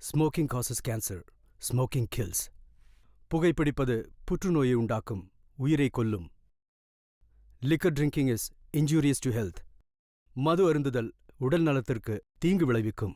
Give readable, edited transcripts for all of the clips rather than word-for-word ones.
Smoking causes cancer. Smoking kills. புகைப்பிடிப்பது புற்றுநோயை உண்டாக்கும், உயிரை கொல்லும். Liquor drinking is injurious to health. மது அருந்துதல் உடல் நலத்திற்கு தீங்கு விளைவிக்கும்.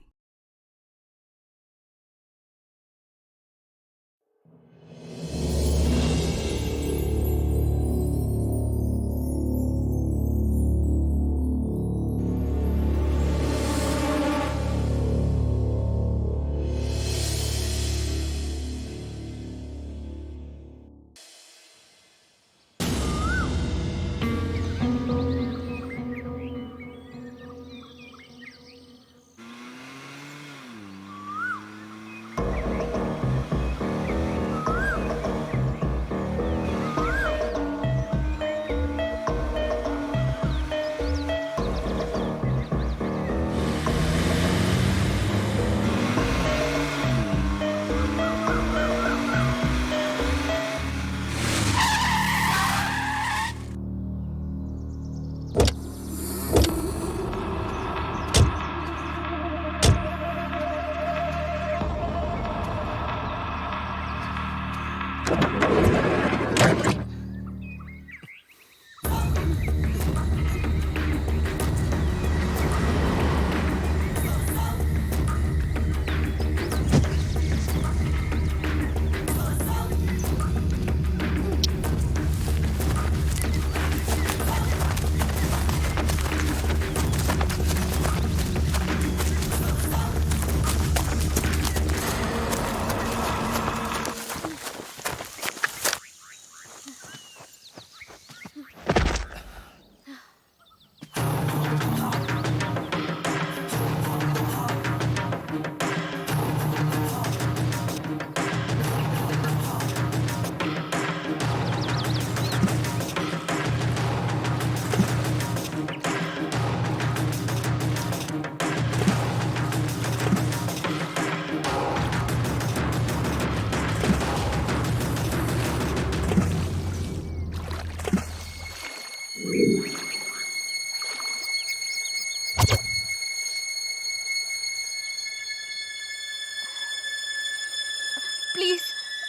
ப்ளீஸ்,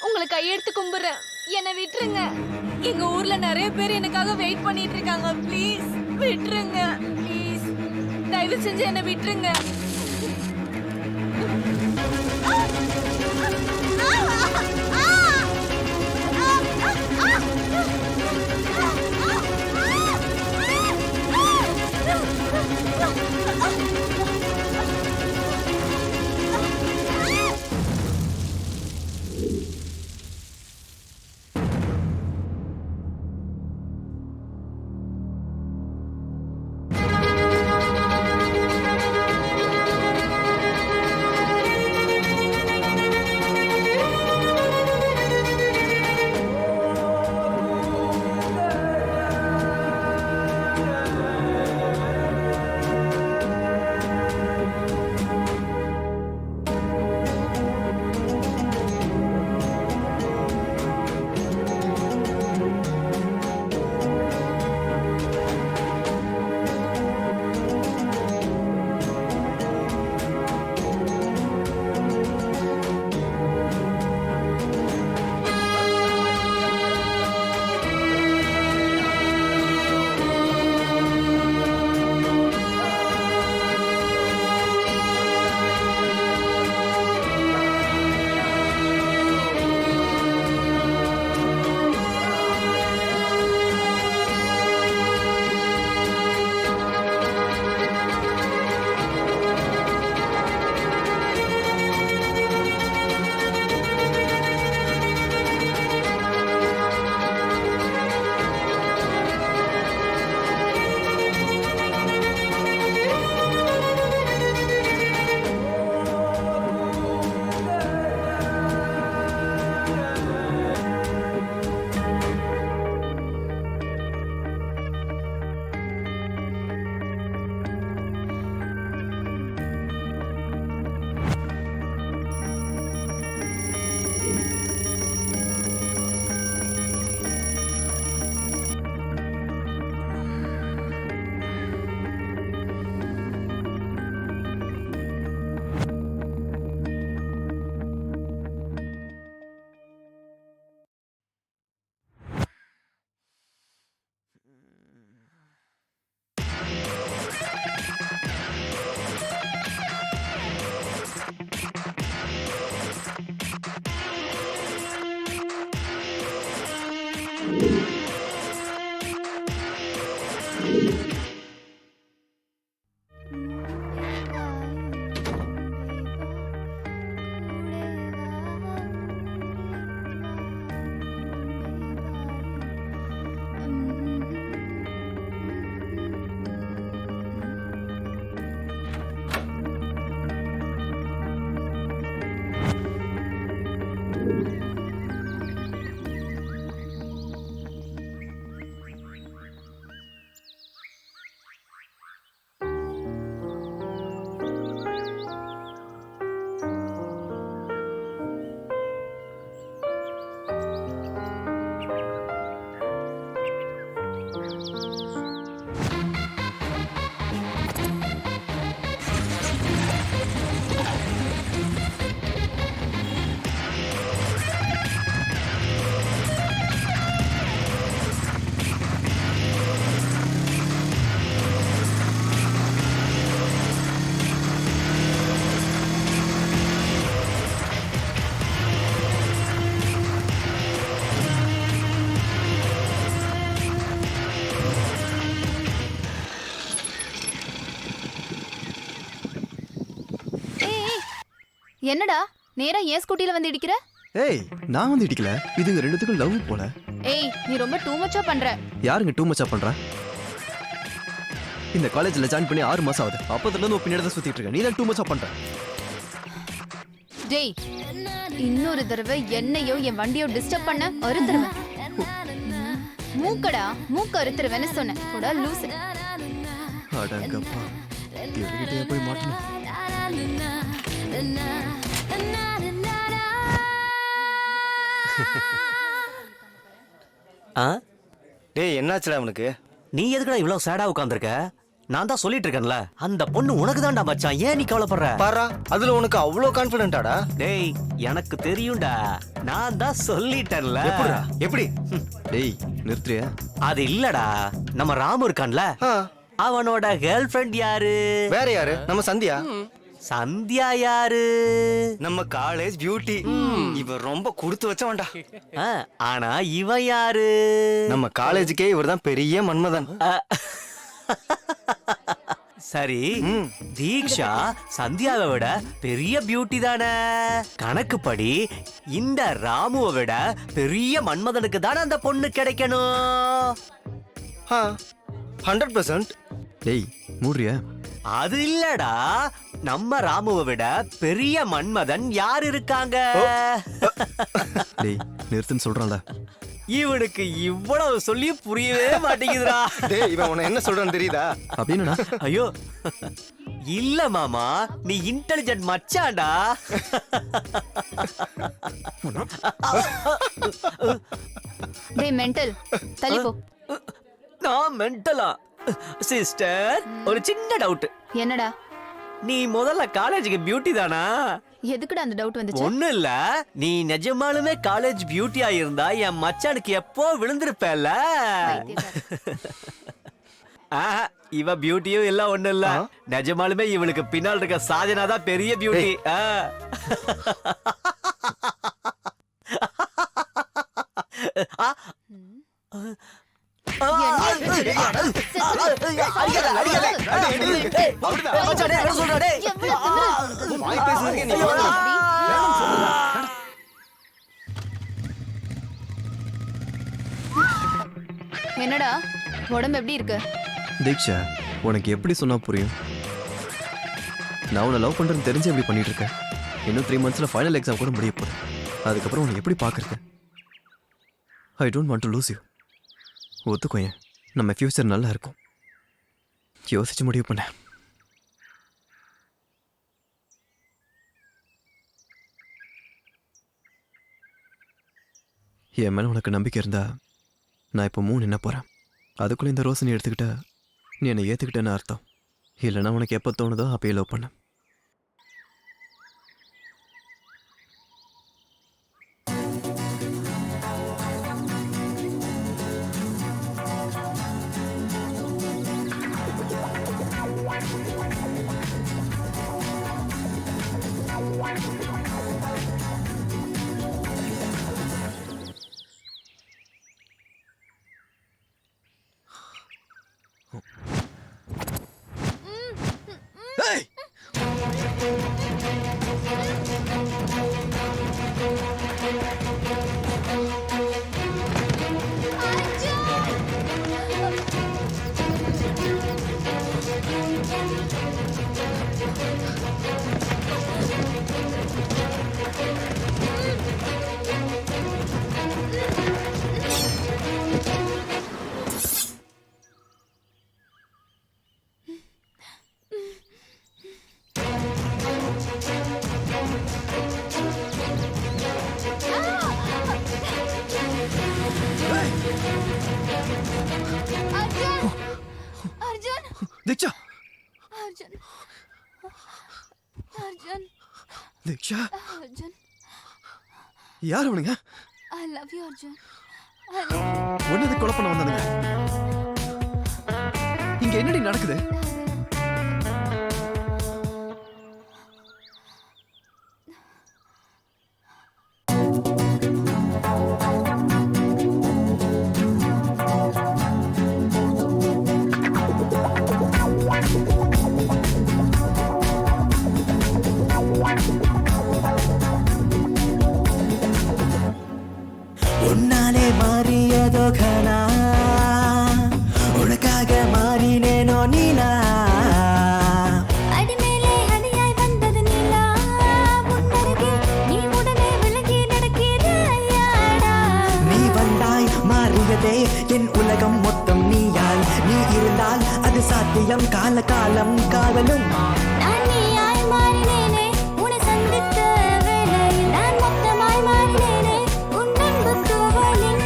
உங்களை கையெடுத்து கும்பிடுறேன், என்னை விட்டுருங்க. எங்க ஊர்ல நிறைய பேர் எனக்காக வெயிட் பண்ணிட்டு இருக்காங்க. ப்ளீஸ் விட்டுருங்க. ப்ளீஸ் தயவு செஞ்சு என்னை விட்டுருங்க. என்னடா நேரா ஏன் ஸ்கூட்டில வந்து இடிக்கிற? ஏய் நான் வந்து இடிக்கல, இதுங்க ரெண்டுத்துக்கும் லவ் போல. ஏய் நீ ரொம்ப டூ மச்சா பண்ற. யாருங்க டூ மச்சா பண்றா? இந்த காலேஜ்ல ஜாயின் பண்ணி 6 மாசம் ஆகுது. அப்பத்துல இருந்து பின்னாடி தான் சுத்திட்டு இருக்கேன். நீ தான் டூ மச்சா பண்ற. டேய் இன்னொரு தடவை என்னையோ என் வண்டியோ டிஸ்டர்ப் பண்ண அறுத்துருவேன். மூக்கடா மூக்க அறுத்துருவேன்னு சொன்னேன். கூட லூசு. அடங்கப்பா, எதுக்கிட்டே போய் மாட்டணும். டேய் என்னாச்சுடா அவனுக்கு? நீ எதுக்குடா இவ்வளவு சேடா உட்கார்ந்திருக்க? நான் தான் சொல்லிட்டு இருக்கேன்ல, அந்த பொண்ணு உனக்கு தான்டா மச்சான். ஏன் நீ கவலைப்படுற? பாரா, அதுல உனக்கு அவ்வளோ கான்ஃபிடென்ட்டாடா? டேய் எனக்கு தெரியும்டா, நான் தான் சொல்லிட்டேன்ல. எப்படிடா? எப்படி? டேய் நிறுத்துறியா? அது இல்லடா, நம்ம ராமு இருக்கான்ல, ஆ, அவனோட கேர்ள் ஃப்ரெண்ட் யாரு? வேற யாரு? நம்ம சந்தியா. சந்தியா யாரு? நம்ம காலேஜ் பியூட்டி. இவ ரொம்ப கொடுத்து வச்சவன்டா. ஆ, ஆனா இவன் யாரு? நம்ம காலேஜுக்கே இவர்தான் பெரிய மன்மதன். சரி, தீக்ஷா சந்தியாவை விட பெரிய பியூட்டி தானே. கணக்குப்படி இந்த ராமுவை விட பெரிய மன்மதனுக்கு தானே அந்த பொண்ணு கிடைக்கணும். 100%. டேய் மூடுறியா? அது இல்லடா, நம்ம ராமுவை விட பெரிய மன்மதன் யார் இருக்காங்க? டேய் நிறுத்துன்னு சொல்றான்ல. இவனுக்கு இவ்வளவு சொல்லி புரியவே மாட்டேங்குதுடா. டேய் இவன் உன்னை என்ன சொல்றான்னு தெரியுதா? அப்படின்னா ஐயோ இல்ல மாமா, நீ இன்டெலிஜென்ட் மச்சான்டா. டேய் மெண்டல் தள்ளி போ. நான் மென்டலா? சிஸ்டர் ஒரு சின்ன டவுட். என்னடா? நீ முதல்ல காலேஜுக்கு பியூட்டி தானா? எதுக்குடா அந்த டவுட் வந்துச்சு? ஒண்ணு இல்ல, நீ நிஜமாலுமே காலேஜ் பியூட்டியா இருந்தா என் மச்சானுக்கு எப்போ விழுந்திருப்பல. இவ பியூட்டியும் இல்ல, ஒண்ணு இல்ல, நிஜமாலுமே இவளுக்கு பின்னால் இருக்க சாதனா தான் பெரிய பியூட்டி. என்னடா உடம்பு எப்படி இருக்கு? தீக்ஷா உனக்கு எப்படி சொன்னா புரியும்? நான் உன்னை லவ் பண்றேன்னு தெரிஞ்சு எப்படி பண்ணிட்டு இருக்கேன். இன்னும் 3 monthsல ஃபைனல் எக்ஸாம் கூட முடிய போகுது. அதுக்கப்புறம் உன்னை எப்படி பார்க்கறது? I don't want to lose you. ஒத்துக்கோயேன், நம்ம ஃபியூச்சர் நல்லா இருக்கும். யோசிச்சு முடிவு பண்ண. என் மேல உனக்கு நம்பிக்கை இருந்தா நான் இப்போ 3 என்ன போறேன். அதுக்குள்ள இந்த ரோஸ் நீ எடுத்துக்கிட்ட, நீ என்னை ஏத்துக்கிட்டேன்னு அர்த்தம். இல்லைன்னா உனக்கு எப்போ தோணுதோ அப்பயே லவ் பண்ண. தீக்ஷா, அர்ஜுன் அர்ஜுன் தீக்ஷா அர்ஜுன் யார் அவனுங்க? I love you Arjun. ஒன்னது கொலை பண்ண வந்தானுங்க. இங்க என்னடி நடக்குது? மாறியதே என் உலகம் மொத்தம் நீயால் நீ இருந்தால் அது சாத்தியம் கால காலம் காதலும் நான் நீயாய் மாறினேனே உன்னை சந்தித்த வேளையில் நான் மொத்தமாய் மாறினேனே உன் அன்பு தூவலில்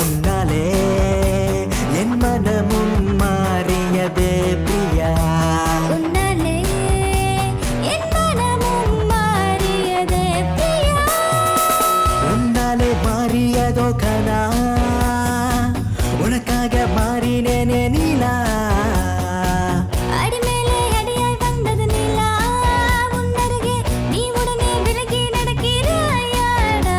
உன்னாலே என் மனமும் மாறியதே பிரியா உன்னாலே என் மனமும் மாறியதே பிரியா உன்னாலே மாறியதோ கனா உனக்காக மாறினேனே நீலா அடிமேலே அடியாய் வந்தது நிலா உன் அருகே நீ உடனே விலகி நடக்கிறாயாடா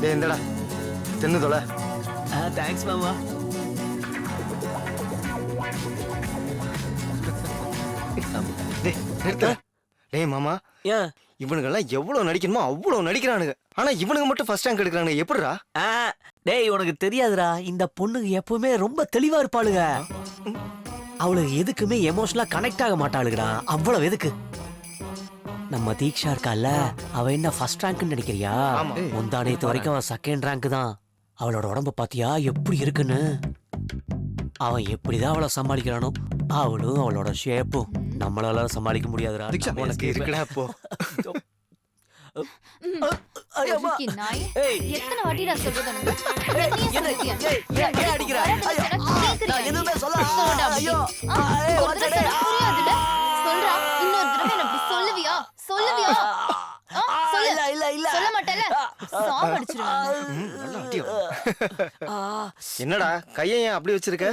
டேய் இந்தடா தின்னு தொலை. தேங்க்ஸ் மாமா. டேய் நிறுத்து. டேய் மாமா, ஏன் இவனுங்கெல்லாம் எவ்வளவு நடிக்கணுமோ அவ்வளவு நடிக்கிறானுங்க. ஆனா இவனுங்க மட்டும் ஃபர்ஸ்ட் ரேங்க் எடுக்கிறானுங்க. எப்படிடா? டேய் உனக்கு தெரியாதுடா, இந்த பொண்ணுங்க எப்பவுமே ரொம்ப தெளிவா இருப்பாளுங்க. அவளுக்கு எதுக்குமே எமோஷனலா கனெக்ட் ஆக மாட்டாளுங்கடா. அவ்வளவு எதுக்கு? நம்ம தீக்ஷா இருக்கால, அவ என்ன ஃபர்ஸ்ட் ரேங்க்னு நினைக்கிறியா? ஆமா. முந்தானேத்து வரைக்கும் அவன் செகண்ட் ரேங்க் தான். அவளோட உடம்ப பாத்தியா எப்படி இருக்குன்னு? அவன் எப்படிதான் அவளை சமாளிக்கிறானோ, அவளும் அவளோட ஷேப்பும் நம்மளால சமாளிக்க முடியாதுடா. உனக்கு இருக்குடா போ. பொறுக்கி நாயே. ஏய். எத்தனை வாட்டிடா சொல்றது உனக்கு? என்ன? ஏன் அடிக்கிற? ஐயோ. நான் எதுவுமே சொல்ல. ஐயோ. ஒரு தடவை சொன்னா புரியாதுல்ல? சொல்றா, இன்னொரு தடவை என்ன அப்படி சொல்லுவியா? சொல்லுவியா? சொல்லு. இல்ல. சொல்ல மாட்டேல? சாவடிச்சிருவாங்க. நல்லா அடி வாங்கு. என்னடா கையை ஏன் அப்படி வச்சிருக்க?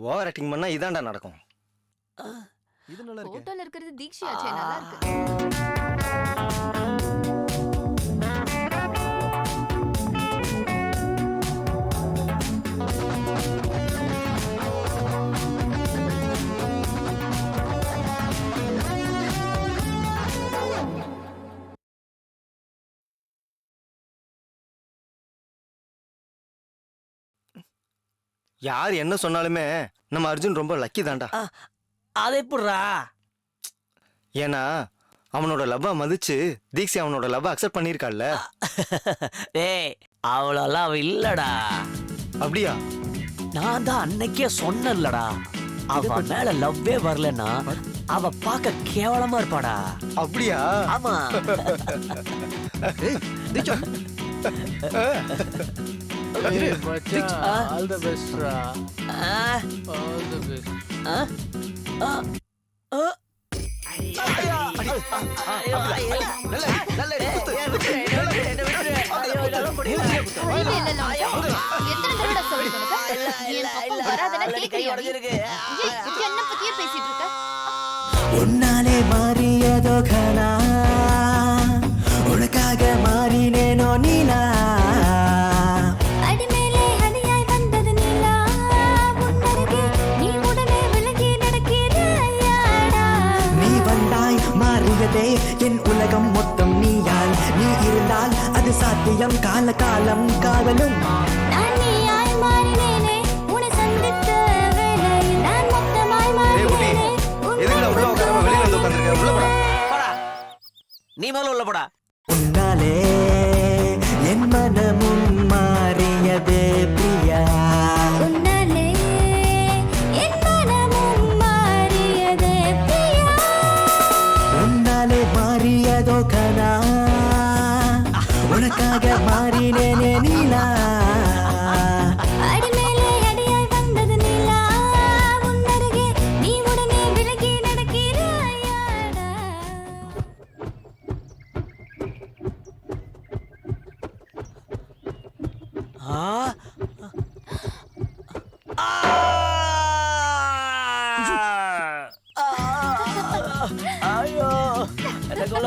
ஓவர் ஆக்டிங் பண்ணா இதான்டா நடக்கும். இது நல்லா இருக்கு. போட்டோல இருக்கிறது தீக்ஷியாச்சே, நல்லா இருக்கு. யார் என்ன சொன்னாலுமே நம்ம அர்ஜுன் ரொம்ப லக்கி தான்டா. அது எப்படிடா? ஏன்னா அவனோட லவ்வ மதிச்சு தீக்ஷி அவனோட லவ்வ அக்செப்ட் பண்ணிருக்காள்ல. டேய் அவளெல்லாம் அவ இல்லடா. அப்படியா? நான் தான் அன்னைக்கே சொன்னேன்லடா, அவ மேல லவ்வே வரலன்னா அவ பார்க்க கேவலமா இருப்பாடா. அப்படியா? ஆமா. All the best, Ra. Ah, All the best. ஆ, ஆ, ஆ. அறிவே இல்லைல்ல உனக்கு? எத்தனை தடவை சொல்றது உனக்கு? என் பக்கம் வராதனா கேக்குறியா நீ? ஏய், என்ன பத்தியே பேசிட்டு இருக்க? உன்னாலே மாறியதோ கனா உனக்காக மாறினேனோ நீலா அடிமேலே அடியாய் வந்தது நிலா உன் அருகே நீ உடனே விலகி நடக்கிறாயாடா நீ வந்தாய் மாறியதே என் உலகம் மொத்தம் நீயால் நீ இருந்தால் அது சாத்தியம் கால காலம் காதலும் நான் நீயாய் மாறினேனே உன்னை சந்தித்த வேளையில் நான் மொத்தமாய் மாறினேனே உன் எதுக்குடா உள்ள உட்காராம வெளியில வந்து உட்கார்ந்திருக்க? உள்ள போடா. போடா. நீ முதல்ல உள்ள போடா. உன்னாலே என் மனமும் மாறியதே பிரியா உன்னாலே என் மனமும் மாறியதே பிரியா உன்னாலே மாறியதோ கனா உனக்காக மாறினேனே நீலா அடிமேலே அடியாய் வந்தது நிலா உன் அருகே நீ உடனே விலகி நடக்கிறாயாடா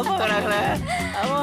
பாக்குறாங்க. ஆமா.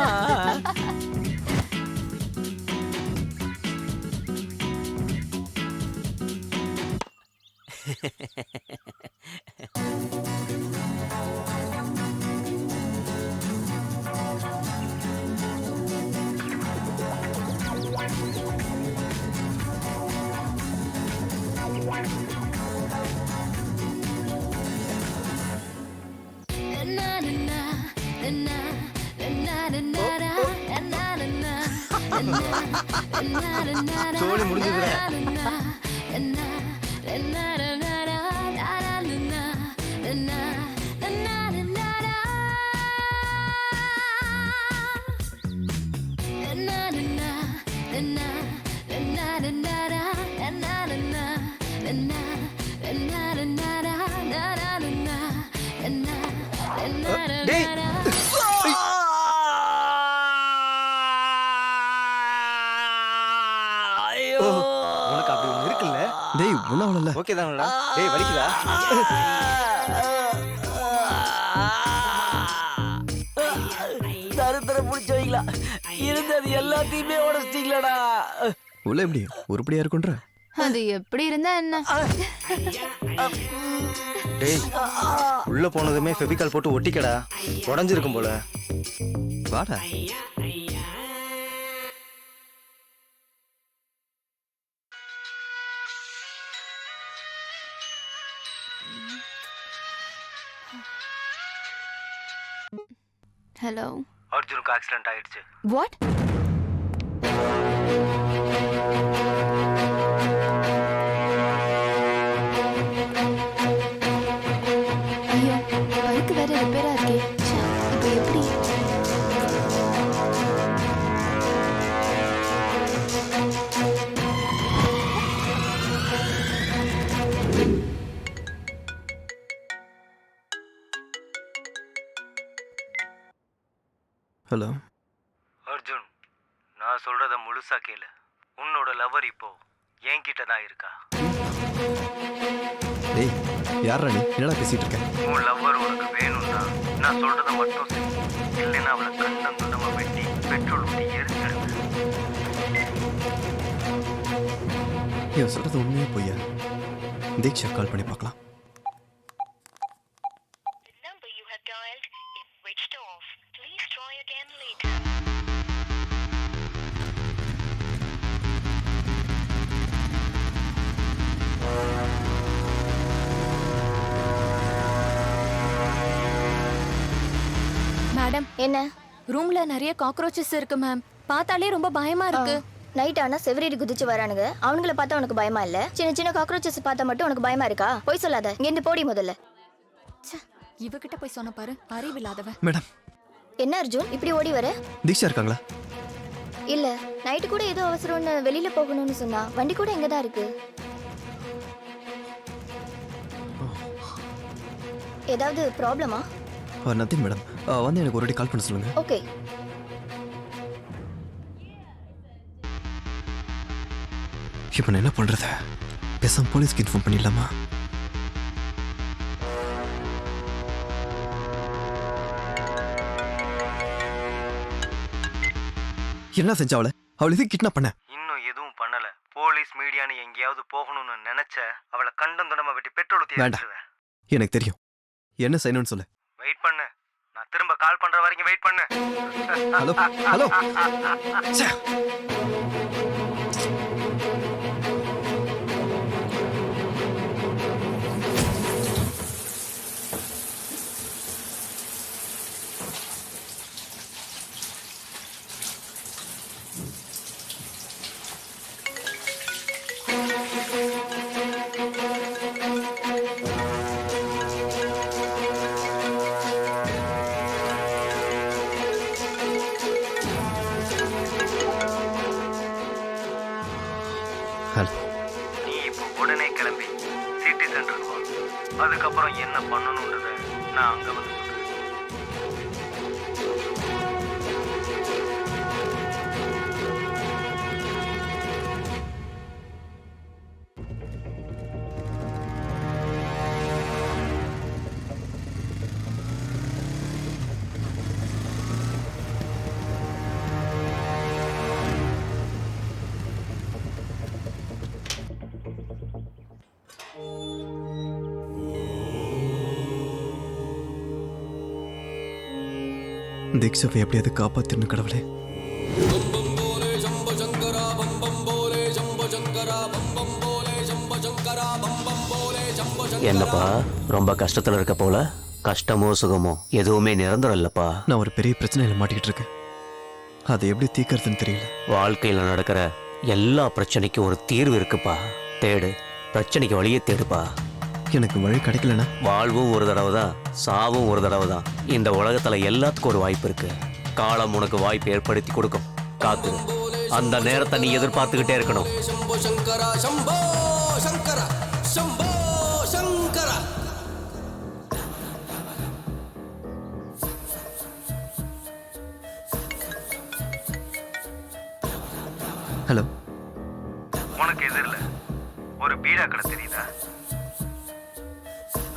சோழி முடிஞ்சுதுடா. டேய் ஐயோ. உனக்கு அப்படி ஒண்ணு இருக்குல்ல? டேய் ஒன்றும் அவ்வளோல. ஓகே தானடா? டேய் வலிக்குதா? தருத்தர பிடிச்சவங்களா இருந்தது எல்லாத்தையுமே உடச்சிட்டீங்களடா. உள்ள எப்படி உருப்படியா இருக்குன்ற? அது எப்படி இருந்தா என்ன? டேய் உள்ள போனதுமே ஃபெவிகால் போட்டு ஒட்டிக்கடா. உடைஞ்சிருக்கும் போல. வாடா. ஹலோ. அர்ஜுனுக்கு ஆக்சிடென்ட் ஆயிடுச்சு. வாட்? ஐயோ, பைக் வேற ரிப்பேரா இருக்கே. ச்சே, இப்போ எப்படி? ஹலோ. அர்ஜுன் நான் சொல்றத முழுசா கேளு. உன்னோட லவர் இப்போ என்கிட்ட தான் இருக்கா. டேய் யாரா நீ? என்னடா பேசிட்டு இருக்க? உன் லவர் உனக்கு வேணும்னா நான் சொல்றத மட்டும் செய். இல்லைன்னா அவளை கண்ணம் துண்டமா வெட்டி பெட்ரோல் ஊற்றி எரிச்சிடுங்க. இவன் சொல்றது உண்மையா பொய்யா? தீக்ஷா கால் பண்ணி பார்க்கலாம். மேடம், என்ன? ரூம்ல நிறைய காக்ரோச்சஸ் இருக்கு மேம். பார்த்தாலே ரொம்ப பயமா இருக்கு. நைட் ஆனா செவரேறி குதிச்சு வரானுங்க. அவனுங்கள பார்த்தா உனக்கு பயமா இல்ல? சின்ன சின்ன காக்ரோச்சஸ் பார்த்தா மட்டும் உனக்கு பயமா இருக்கா? போய் சொல்லாத. இங்க இருந்து போடி முதல்ல. இவகிட்ட போய் சொன்ன பாரு, அறிவில்லாதவ. மேடம். என்ன அர்ஜுன் இப்படி ஓடி வர? தீக்ஷா இருக்காங்களா? இல்ல, நைட்டு கூட ஏதோ அவசரம்னு வெளியில போகணும்னு சொன்னா. வண்டி கூட இங்க தான் இருக்கு. ஏதாவது ப்ராப்ளமா? Nothing madam. வந்து எனக்கு ஒரு வாட்டி கால் பண்ண சொல்லுங்க. ஓகே. இப்போ நான் என்ன பண்றது? பேசாம போலீஸ்க்கு இன்ஃபார்ம் பண்ணிடலாமா? என்ன செஞ்சா அவளை? அவளை எதுக்கு கிட்னாப் பண்ண? இன்னும் எதுவும் பண்ணல. போலீஸ் மீடியான்னு எங்கேயாவது போகணும்னு நினைச்ச அவளை கண்டம் துண்டமா வெட்டி பெட்ரோல் ஊற்றி வேண்டாம். எரிச்சிடுவேன். எனக்கு தெரியும். என்ன செய்யணும்னு சொல்லு. வெயிட் பண்ணு. நான் திரும்ப கால் பண்ற வரைக்கும் வெயிட் பண்ணு. Hello hello. ச்சே. நீ இப்போ உடனே கிளம்பி சிட்டி சென்டருக்கு வா. அதுக்கப்புறம் என்ன பண்ணணுன்றத நான் அங்க வந்து சொல்றேன். தீக்ஷாவை எப்படியாவது காப்பாத்திரணும் கடவுளே. என்னப்பா ரொம்ப கஷ்டத்துல இருக்க போல? கஷ்டமோ சுகமோ எதுவுமே நிரந்தரம் இல்லப்பா. நான் ஒரு பெரிய பிரச்சனையில மாட்டிக்கிட்டு இருக்கேன். அதை எப்படி தீர்க்கறதுன்னு தெரியல. வாழ்க்கையில நடக்கிற எல்லா பிரச்சனைக்கும் ஒரு தீர்வு இருக்குப்பா. தேடு, பிரச்சனைக்கு வழியே தேடுப்பா. எனக்கு வழி கிடைக்கலனா வாழ்வும் ஒரு தடவை தான், சாவும் ஒரு தடவை தான். இந்த உலகத்துல எல்லாத்துக்கும் ஒரு வாய்ப்பு இருக்கு. காலம் உனக்கு வாய்ப்பு ஏற்படுத்தி கொடுக்கும். காத்து அந்த நேரத்தை நீ எதிர்பார்த்துக்கிட்டே இருக்கணும். ஹலோ, உனக்கு எதிரில் ஒரு பீடா கடை தெரியுதா?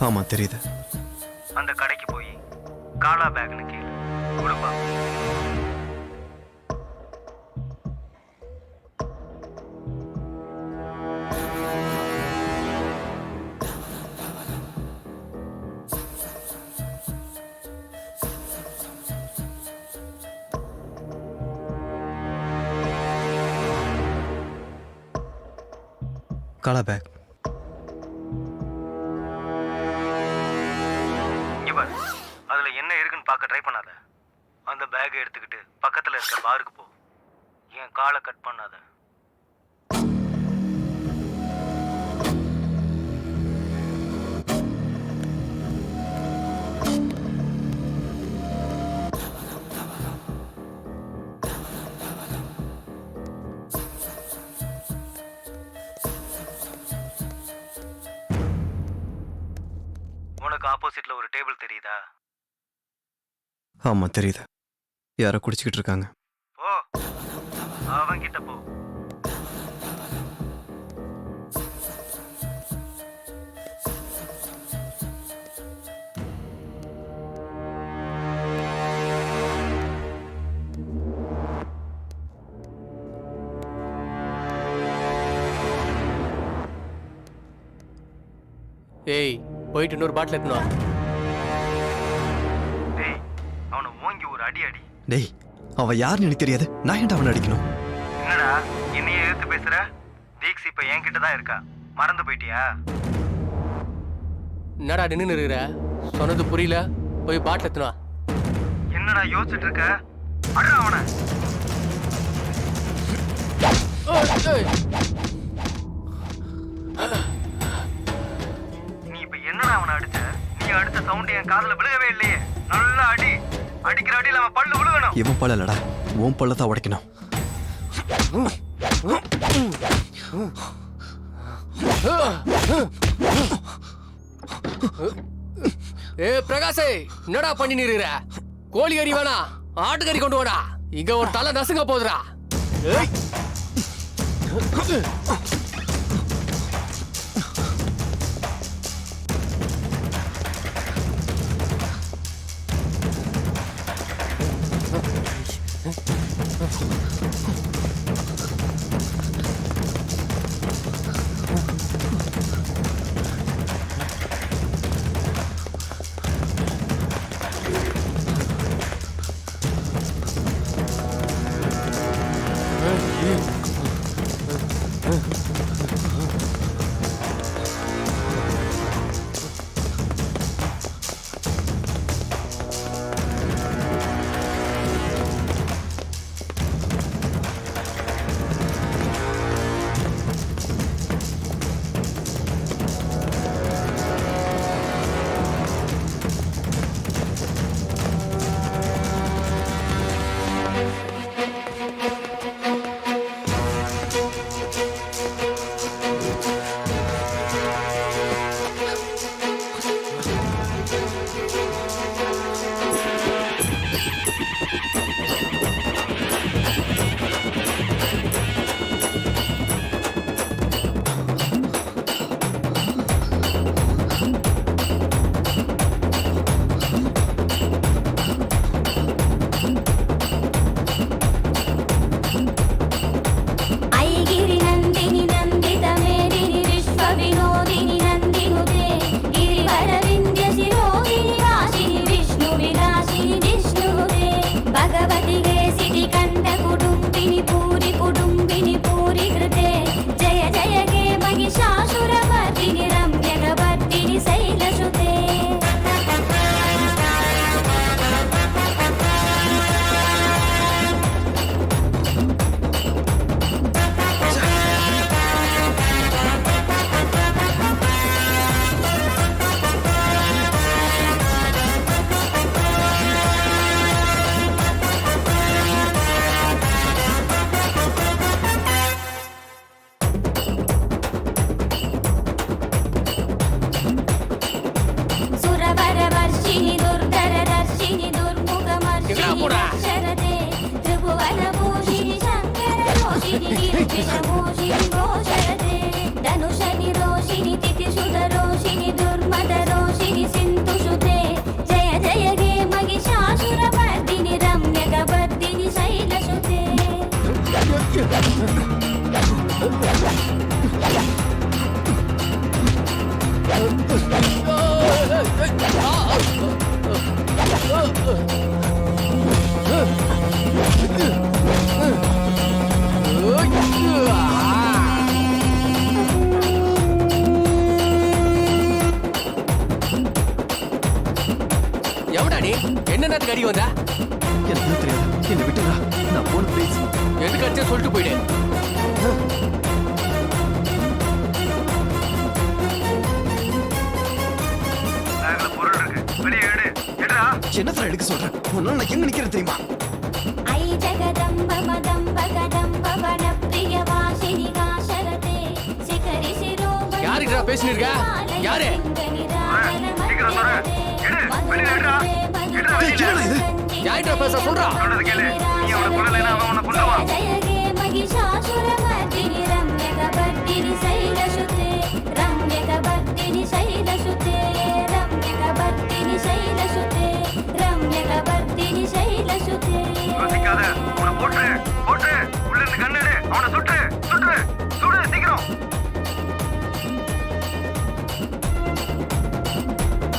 ஆமா தெரியுது. அந்த கடைக்கு போய் காலா பேக்னு கேளு, கொடுப்பா. காலா பேக். இவர் அதுல என்ன இருக்குன்னு பார்க்க ட்ரை பண்ணாத. அந்த பேக்கை எடுத்துக்கிட்டு பக்கத்துல இருக்க பாருக்கு போ. என் காலை கட் பண்ணாத. உனக்கு ஆப்போசிட்ல ஒரு டேபிள் தெரியுதா? ஆமா தெரியுது. யாரோ குடிச்சிக்கிட்டு இருக்காங்க. போ, அவன்கிட்ட போ. ஏய், போயிட்டு இன்னொரு பாட்டில் எடுத்துன்னு வா. டேய், அவனை ஓங்கி ஒரு அடி அடி. டேய், அவன் யாருன்னு எனக்கு தெரியாது. நான் ஏன்டா அவனை அடிக்கணும்? என்னடா என்னைய எதிர்த்து பேசுற? தீக்ஸ் இப்ப என்கிட்ட தான் இருக்கா, மறந்து போயிட்டியா? என்னடா நின்று இருக்கிற? சொன்னது புரியல. போய் பாட்டில் எடுத்துன்னு வா. என்னடா யோசிச்சுட்டு இருக்க? அடடா அவனை. ஏய், நீ இப்ப என்னடா அவனை அடிச்ச? நீ அடிச்ச சவுண்ட் என் காதுல விழுகவே இல்லையே. நல்லா அடி. அடிக்கிற அடியில அவன் பல்லு விழுகணும். இவன் பல்ல இல்லடா, உன் பல்ல தான் உடைக்கணும். ஏ பிரகாஷே, என்னடா பண்ணி நிறுற? கோழி கறி வேணா, ஆட்டுக்கறி கொண்டு வாடா. இங்க ஒரு தலை நசுங்க போகுதுடா. ஏய், विषमोषिनि घोषरते धनुषनि रोषिनि तिथिसुधरोषिनि दुर्मदरोषिनि सिन्धुसुते जय जय हे महिषासुरमर्दिनि रम्यकवर्दिनि शैलसुते எவடா நீ என்ன நேரத்துக்கு அடி வந்தா எனக்கு தெரியாது என்னை விட்டுடா நான் போன ப்ளீஸ் எதுக்கு அடிச்சா சொல்லிட்டு போயிடு பேக்ல பொருள் இருக்கு வெளியே எடு எடுடா. என்ன சார் எடுக்க சொல்றேன் உன்னால நான் எங்க நிக்கிறேன் தெரியுமா ऐ जगदम्ब मदम्ब कदम्ब वनप्रियवासिनि गाशरते शिखरि शिरोमणि யாருக்குடா பேசிட்டு இருக்க யாரு சீக்கிரம் தர எடு வெளியே எடுடா. எடுடா டேய், என்னடா இது யார்கிட்ட பேச சொல்றா சொல்றது கேளு. நீ அவனை கொல்லலைன்னா அவன் உன்னை கொல்லுவான். जय हे महिषासुरमर्दिनि रम्यकवर्दिनि शैलसुते रम्यकवर्दिनि शैलसुते रम्यकवर्दिनि शैलसुते रम्यकवर्दिनि शैलसुते யோசிக்காத. அவனை போட்டு போட்டு உள்ள இருந்து கண்ணெடு. அவனை சுட்டு சுட்டு சுடு சீக்கிரம்.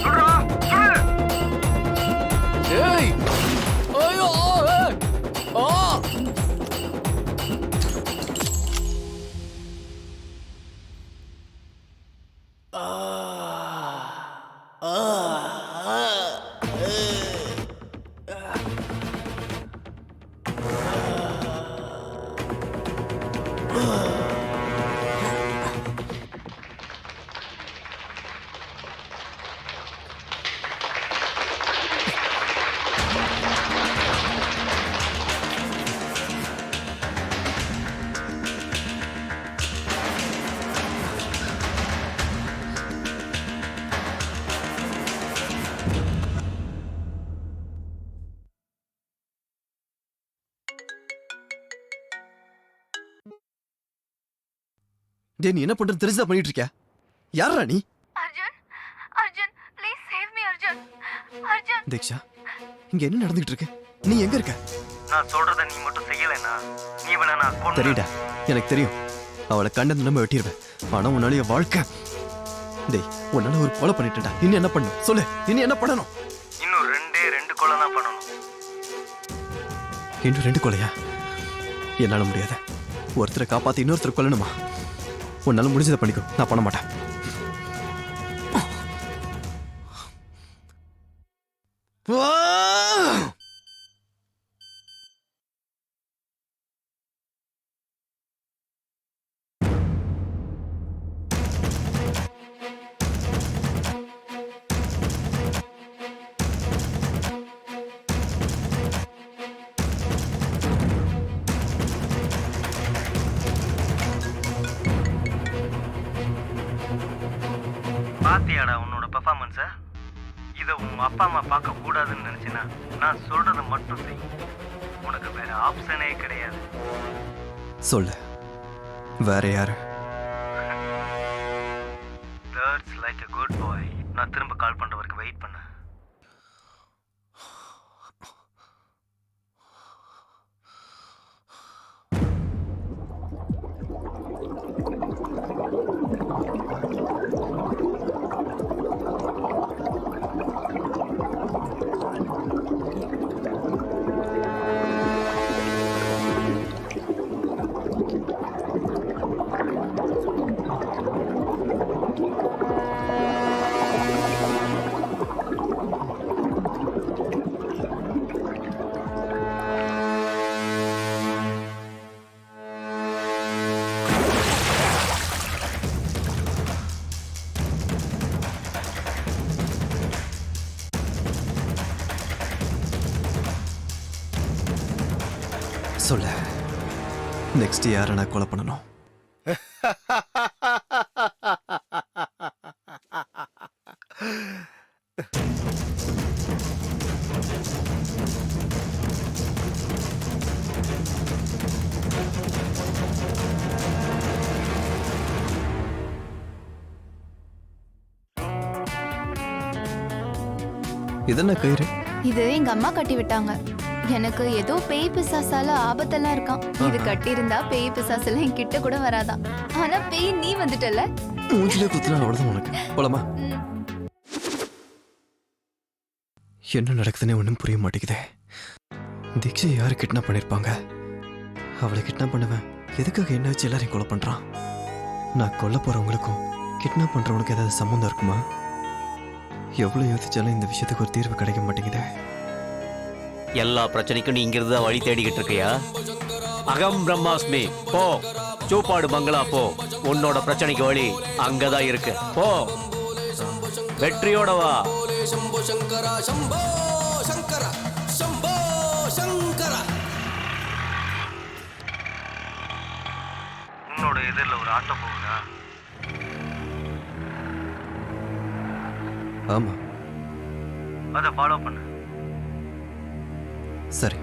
சுடுறா சுடு. ஏய் ஐயோ ஏய். ஆ டே நீ என்ன பண்றது தெரிஞ்சா பண்ணிட்டு இருக்கியா யாரா நீ Arjun Arjun please save me Arjun Arjun Deeksha இங்க என்ன நடந்துகிட்டு இருக்கு நீ எங்க இருக்க நான் சொல்றத நீ மட்டும் செய்யலைன்னா நீ வேணா நான் கொன்னு. தெரியுடா எனக்கு தெரியும் அவளை கண்ட நம்ம வெட்டிடுவேன் ஆனா உன்னால என் வாழ்க்கை டேய் உன்னால ஒரு கொலை பண்ணிட்டேன்டா இன்னும் என்ன பண்ணும் சொல்லு இன்னும் என்ன பண்ணணும் இன்னும் ரெண்டு கொலை தான் பண்ணணும். இன்னும் 2 கொலையா என்னால முடியாது ஒருத்தரை காப்பாத்தி இன்னொருத்தரை கொல்லணுமா உன்னால முடிஞ்சதை பண்ணிக்கோ நான் பண்ண மாட்டேன் பாத்தியாடா உன்னோட பெர்ஃபார்மன்ஸ? இதை உங்க அப்பா அம்மா பார்க்க கூடாதுன்னு நினைச்சினா நான் சொல்றத மட்டும் செய். உனக்கு வேற ஆப்ஷனே கிடையாது. சொல்லு வேற யாரு That's like a good boy. நான் திரும்ப கால் பண்ற வரைக்கும் வெயிட் பண்ணு. சொல்லு நெக்ஸ்ட் யாரை நான் கொலை பண்ணணும் இதென்ன கயிறு? இது எங்க அம்மா கட்டி விட்டாங்க. எனக்கு ஏதோ பேய் பிசாசால ஆபத்தெல்லாம் இருக்காம். இது கட்டி இருந்தா பேய் பிசாசெல்லாம் என் கிட்ட கூட வராதான். ஆனா பேய் நீ வந்துட்டல. மூஞ்சிலே குத்துனா அவ்வளவுதான் உனக்கு. போலாமா? என்ன நடக்குதுன்னு ஒன்றும் புரிய மாட்டேங்குதே. தீக்ஷை யாரு கிட்னாப் பண்ணிருப்பாங்க? அவளை கிட்னாப் பண்ணவன் எதுக்காக என்ன வச்சு எல்லாரையும் கொலை பண்றான்? நான் கொல்ல போறவங்களுக்கும் கிட்னாப் பண்றவனுக்கு ஏதாவது சம்மந்தம் இருக்குமா? எவ்வளவு யோசிச்சாலும் இந்த விஷயத்துக்கு ஒரு தீர்வு கிடைக்க மாட்டேங்குதே. எல்லா பிரச்சனைக்கும் நீ இங்கிருந்து தான் வழி தேடிக்கிட்டு இருக்கியா? அகம் பிரம்மாஸ்மி, போ சூப்பாடு பங்களா போ. உன்னோட பிரச்சனைக்கு வழி அங்கதான் இருக்கு. போ, வெற்றியோட வா. உன்னோட எதிரில் ஒரு ஆட்டோ போகுதா? ஆமா, அதை ஃபாலோ பண்ணு. சரி.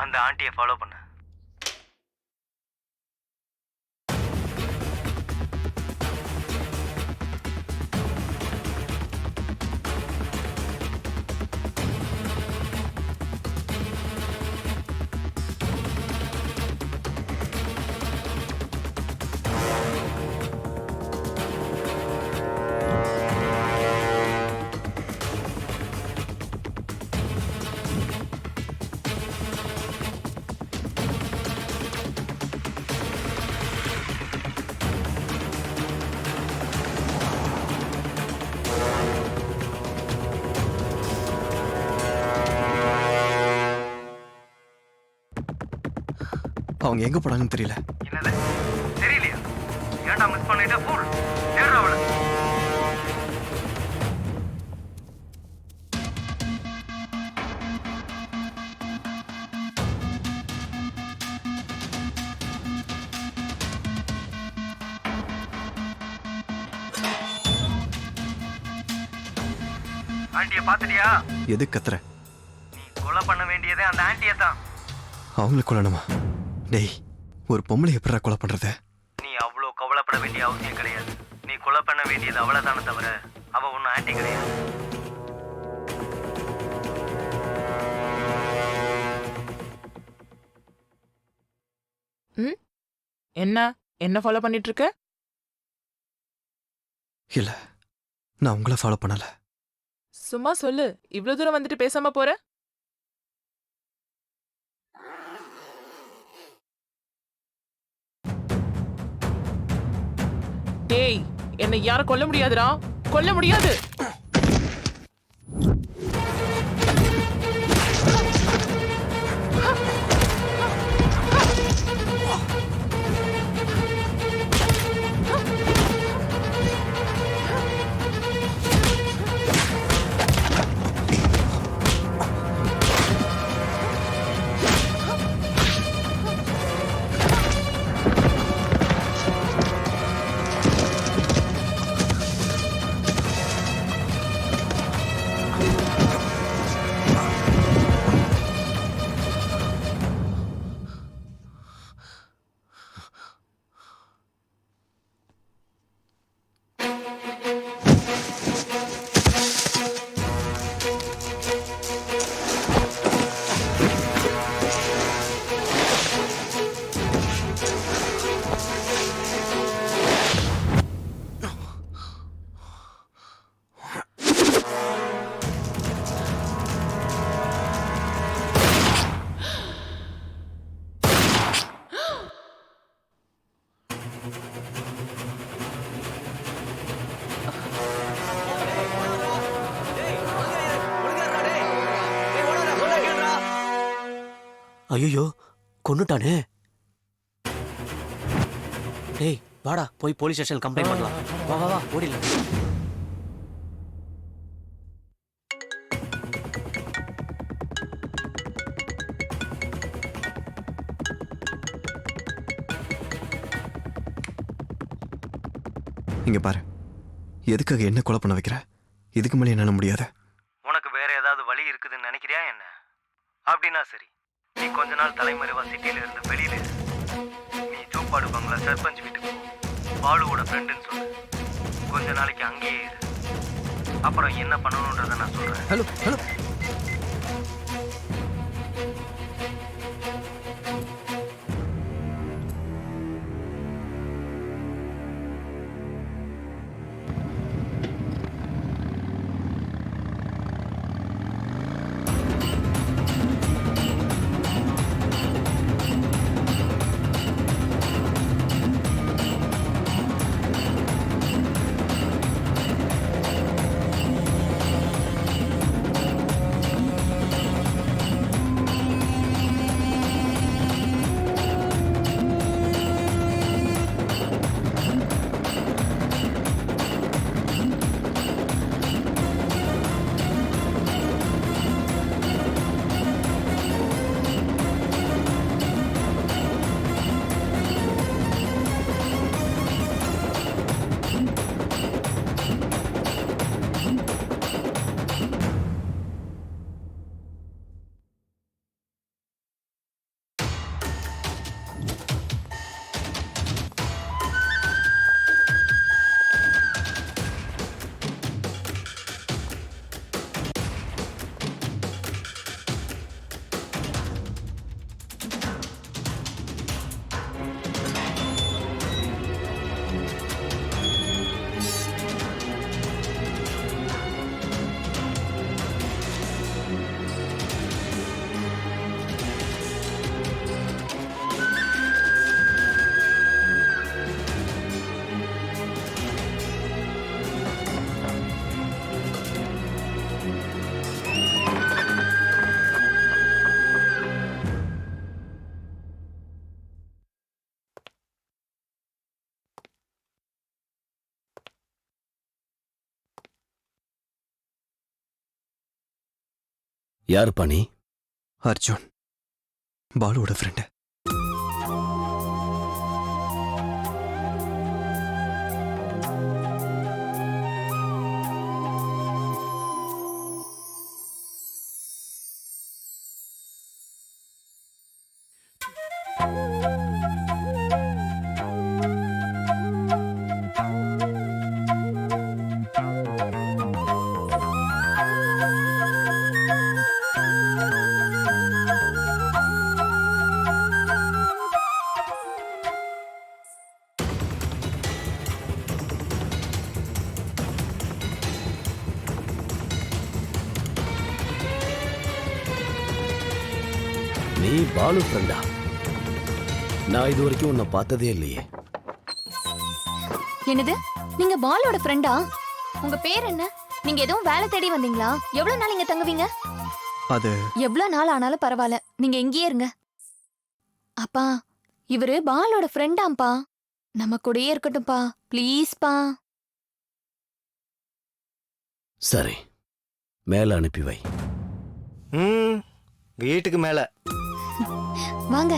அந்த ஆண்டியை ஃபாலோ பண்ணு. அவங்க எங்க போனாங்கன்னு தெரியல. என்னது தெரியலையா? ஏன்டா மிஸ் பண்ணிட்ட? ஃபூல் ஏறா அவளை. ஆண்டியை பார்த்துட்டியா? எது கத்துற? நீ கொலை பண்ண வேண்டியதே அந்த ஆண்டியை தான். அவங்கள கொல்லணுமா? டேய், ஒரு பொம்பளை எப்படா கொலை பண்றது? நீ அவ்வளோ கவலைப்பட வேண்டிய அவசியம் கிடையாது. நீ கொலை பண்ண வேண்டியது அவளை தானே தவிர அவ ஒன்றும் ஆண்டி கிடையாது. என்ன ஃபாலோ பண்ணிட்டு இருக்க? இல்ல, நான் உங்களை ஃபாலோ பண்ணல. சும்மா சொல்லு. இவ்வளவு தூரம் வந்துட்டு பேசாம போற? டேய், என்னை யாரும் கொல்ல முடியாதுடா. கொல்ல முடியாது. ஐயோ, கொன்னுட்டானே. டேய் வாடா, போய் போலீஸ் ஸ்டேஷன் கம்ப்ளைண்ட் பண்ணலாம். வா வா வா, ஓடிடலாம். இங்க பாரு, எதுக்காக என்ன கொலை பண்ண வைக்கிற? இதுக்கு மேலே என்னால் முடியாது. உனக்கு வேற ஏதாவது வழி இருக்குதுன்னு நினைக்கிறியா என்ன? அப்படின்னா சரி, நீ கொஞ்ச நாள் தலைமறைவா சிட்டியில இருந்து வெளியில இரு. நீ ஜோப்பாடு பங்களா சர்பஞ்ச் வீட்டுக்கு போ. பாலுவோட ஃப்ரெண்டுன்னு சொல்லு. கொஞ்ச நாளைக்கு அங்கேயே இரு. அப்புறம் என்ன பண்ணணுன்றத நான் சொல்றேன். ஹலோ ஹலோ, யார் பண்ணி? அர்ஜுன், பாலுவோட ஃப்ரெண்டு. நீ பாலு ஃப்ரெண்டா? நான் இது வரைக்கும் உன்னை பார்த்ததே இல்லையே. என்னது, நீங்க பாலோட ஃப்ரெண்டா? உங்க பேர் என்ன? நீங்க எதுவும் வேலை தேடி வந்தீங்களா? எவ்வளவு நாள் இங்க தங்குவீங்க? அது எவ்வளவு நாள் ஆனாலும் பரவாயில்ல, நீங்க இங்கேயே இருங்க. அப்பா, இவரு பாலோட ஃப்ரெண்டாம்பா. நம்ம கூடயே இருக்கட்டும்பா, ப்ளீஸ்பா. சரி, மேல அனுப்பி வை. வீட்டுக்கு மேல வாங்க.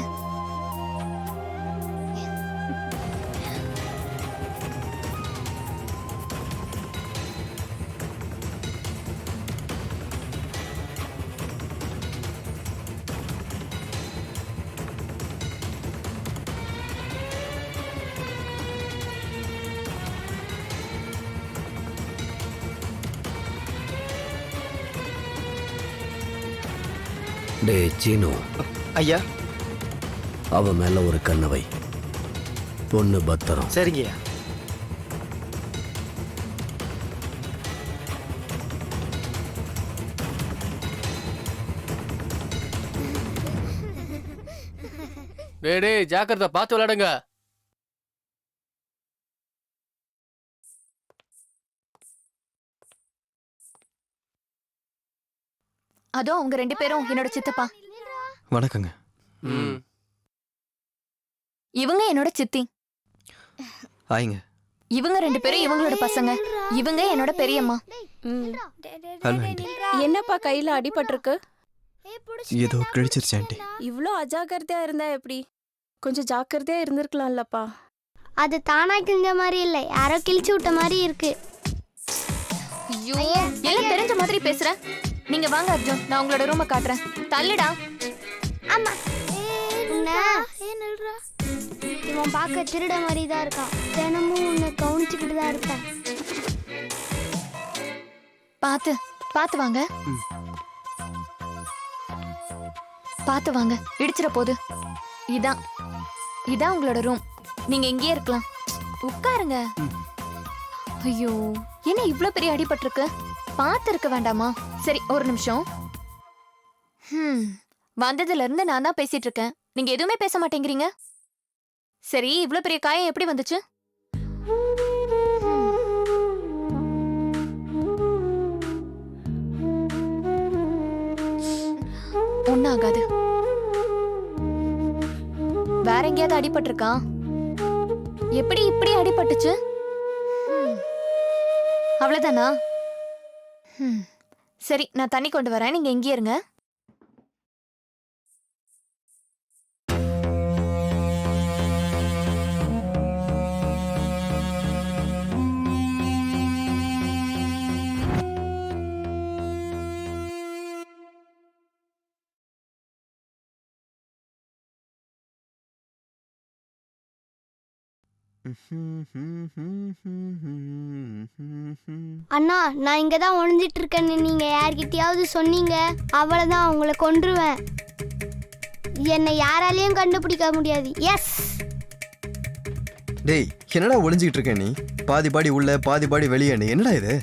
டே சீனு, ஐயா. அவ மேல ஒரு கண்ணை வை. பொண்ணு பத்திரம். சரிங்கய்யா. டேய் ஜாக்கிரதை, பார்த்து விளையாடுங்க. அதோ அவங்க 2 பேரும் என்னோட சித்தப்பா. வணக்கங்க. இவங்க என்னோட சித்தி. ஆயிங்க. இவங்க 2 பேரும் இவங்களோட பசங்க. இவங்க என்னோட பெரியம்மா. Hello aunty. என்னப்பா கையில அடிபட்டிருக்கு? ஏதோ கிழிச்சிருச்சு ஆண்டி. இவ்ளோ அஜாக்கிரதையா இருந்தா எப்படி? கொஞ்சம் ஜாக்கிரதையா இருந்திருக்கலாம்லப்பா. அது தானா கிழிஞ்ச மாதிரி இல்லை, யாரோ கிழிச்சு விட்ட மாதிரி இருக்கு. ஐயோ எல்லாம் தெரிஞ்ச மாதிரி பேசுற. நீங்க வாங்க அர்ஜுன், நான் உங்களோட ரூமை காட்டுறேன். தள்ளுடா. ஆமா இவன் பார்க்க திருட மாதிரி தான் இருக்கான். தினமும் உன்னை கவனிச்சுக்கிட்டு தான் இருப்பேன். பாத்து பாத்து வாங்க. பாத்து வாங்க, இடிச்சிட போகுது. இதான் இதான் உங்களோட ரூம். நீங்க இங்கேயே இருக்கலாம். உட்காருங்க. ஐயோ என்ன இவ்ளோ பெரிய அடிபட்டிருக்கு? பார்த்து இருக்க வேண்டாமா? சரி ஒரு நிமிஷம். வந்ததுல இருந்து நான் தான் பேசிட்டு இருக்கேன். நீங்க எதுவுமே பேச மாட்டேங்கிறீங்க. சரி இவ்ளோ பெரிய காயம் எப்படி வந்துச்சு? ஒன்னும் ஆகாது. வேற எங்கேயாவது அடிபட்டிருக்கா? எப்படி இப்படி அடிபட்டுச்சு? அவ்வளவுதானா? சரி நான் தண்ணி கொண்டு வரேன், நீங்க எங்கே இருங்க. அண்ணா நான் இங்க தான் ஒளிஞ்சிட்டு இருக்கேன்னு நீங்க யார்கிட்டயாவது சொன்னீங்க, அவ்வளவுதான் உங்களை கொன்றுவேன். என்னை யாராலையும் கண்டுபிடிக்க முடியாது. எஸ். டேய் என்னடா ஒளிஞ்சிக்கிட்டு இருக்க நீ? பாதி பாடி உள்ள பாதி பாடி வெளியே. நீ என்னடா இது?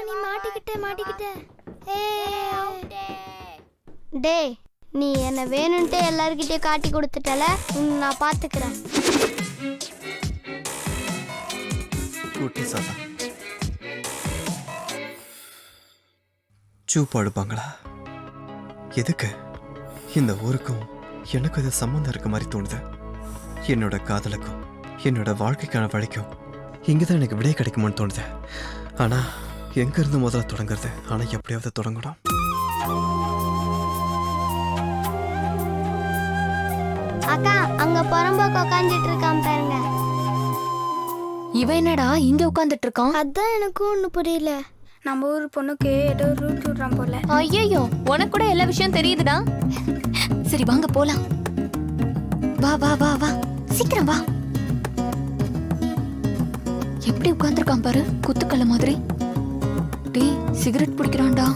நீ மாட்டிக்கிட்ட. டேய் நீ என்ன வேணும்ட்டே எல்லார்கிட்டயும் காட்டி கொடுத்துட்டல, நான் பாத்துக்கிறேன். சூப்பாடு பாங்களா? எதுக்கு? இந்த ஊருக்கும் எனக்கும் இது சம்மந்தம் இருக்க மாதிரி தோணுது. என்னோட காதலுக்கும் என்னோட வாழ்க்கைக்கான வழிக்கும் இங்கதான் எனக்கு விடை கிடைக்குமான்னு தோணுது. ஆனா எங்க இருந்து முதல்ல தொடங்குறது? ஆனா எப்படியாவது தொடங்கணும். அக்கா அங்க புறம்போக்கு உட்காந்துட்டு இருக்கான் பாருங்க. இவன் என்னடா இங்க உட்கார்ந்துட்டு இருக்கான்? அதான் எனக்கும் ஒண்ணு புரியல. நம்ம ஊர் பொண்ணுக்கு ஏதோ ரூட் விடுறான் போல. ஐயோ உனக்கு கூட எல்லா விஷயம் தெரியுதுடா. சரி வாங்க போலாம். வா வா வா வா சீக்கிரம் வா. எப்படி உட்கார்ந்துருக்கான் பாரு, குத்துக்கல்ல மாதிரி. டேய் சிகரெட் பிடிக்கிறான்டா.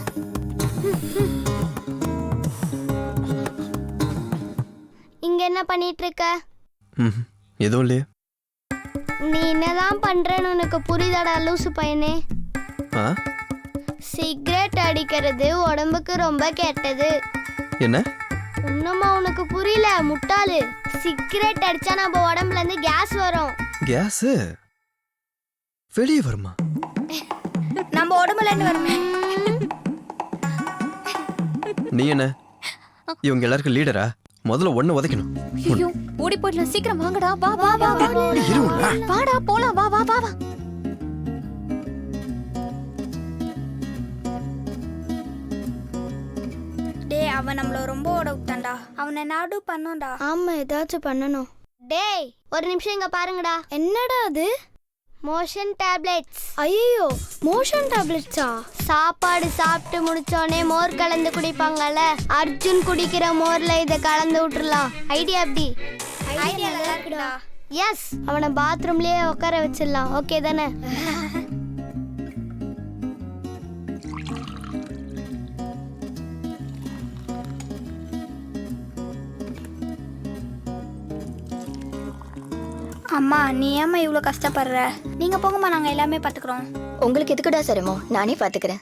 இங்க என்ன பண்ணிட்டு இருக்க? எதுவும் இல்லையே. நீ என்னதான் பண்றேன்னு உனக்கு புரியுதாடா லூசு பையனே? சிகரெட் அடிக்கிறது உடம்புக்கு ரொம்ப கெட்டது. என்ன? இன்னுமா உனக்கு புரியல முட்டாளு? சிகரெட் அடிச்சா நம்ம உடம்புல இருந்து கேஸ் வரும். கேஸ் வெளியே வருமா? நம்ம உடம்புல இருந்து வருமே. நீ என்ன இவங்க எல்லாருக்கும் லீடரா? முதல்ல ஒண்ணு உதைக்கணும். ஐயோ ஓடி போயிடலாம், சீக்கிரம் வாங்கடா. வா வா வா வாடா போலாம். வா வா வா வா. டேய் அவன் நம்மள ரொம்ப ஓட விட்டான்டா. அவனை நாடு பண்ணோம்டா. ஆமா ஏதாச்சும் பண்ணணும். டேய் ஒரு நிமிஷம் இங்க பாருங்கடா. என்னடா அது? Motion tablets. ஐயோ மோஷன் டேப்லெட்ஸா? சாப்பாடு சாப்பிட்டு முடிச்சோடனே மோர் கலந்து குடிப்பாங்கல்ல, அர்ஜுன் குடிக்கிற மோர்ல இதை கலந்து விட்டுறலாம். ஐடியா எப்படி? ஐடியா நல்லா இருக்குடா. எஸ் அவனை பாத்ரூம்லயே உட்கார வச்சிடலாம். ஓகே தானே? அம்மா நீ ஏம்மா இவ்வளோ கஷ்டப்படுற? நீங்க போங்கம்மா, நாங்க எல்லாமே பாத்துக்கிறோம். உங்களுக்கு எதுக்குடா சிரமம்? நானே பாத்துக்கிறேன்.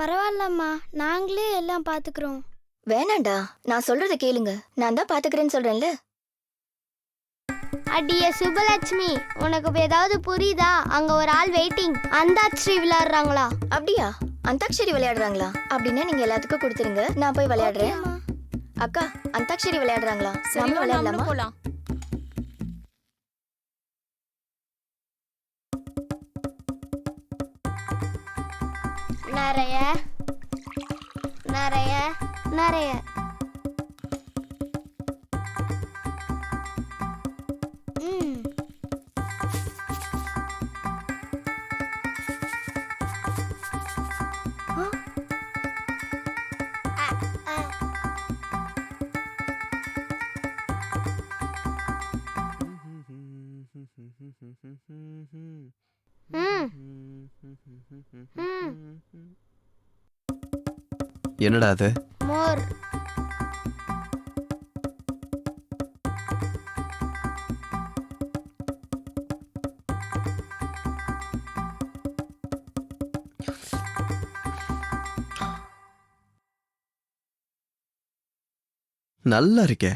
பரவாயில்லம்மா, நாங்களே எல்லாம் பாத்துக்கிறோம். வேணாண்டா, நான் சொல்றத கேளுங்க. நான் தான் பாத்துக்கிறேன்னு சொல்றேன்ல. அடியே சுபலட்சுமி, உனக்கு ஏதாவது புரியுதா? அங்க ஒரு ஆள் வெயிட்டிங். அந்தாட்சி விளையாடுறாங்களா? அப்படியா? அந்தாக்ஷரி விளையாடுறாங்களா? அப்படின்னா நீங்க எல்லாத்துக்கும் கொடுத்துருங்க, நான் போய் விளையாடுறேன். அக்கா அந்தாக்ஷரி விளையாடுறாங்களா? நாமளும் விளையாடலாமா? போலாம். நிறைய நிறைய நிறைய என்னடா அது? மோர். நல்லா இருக்கே.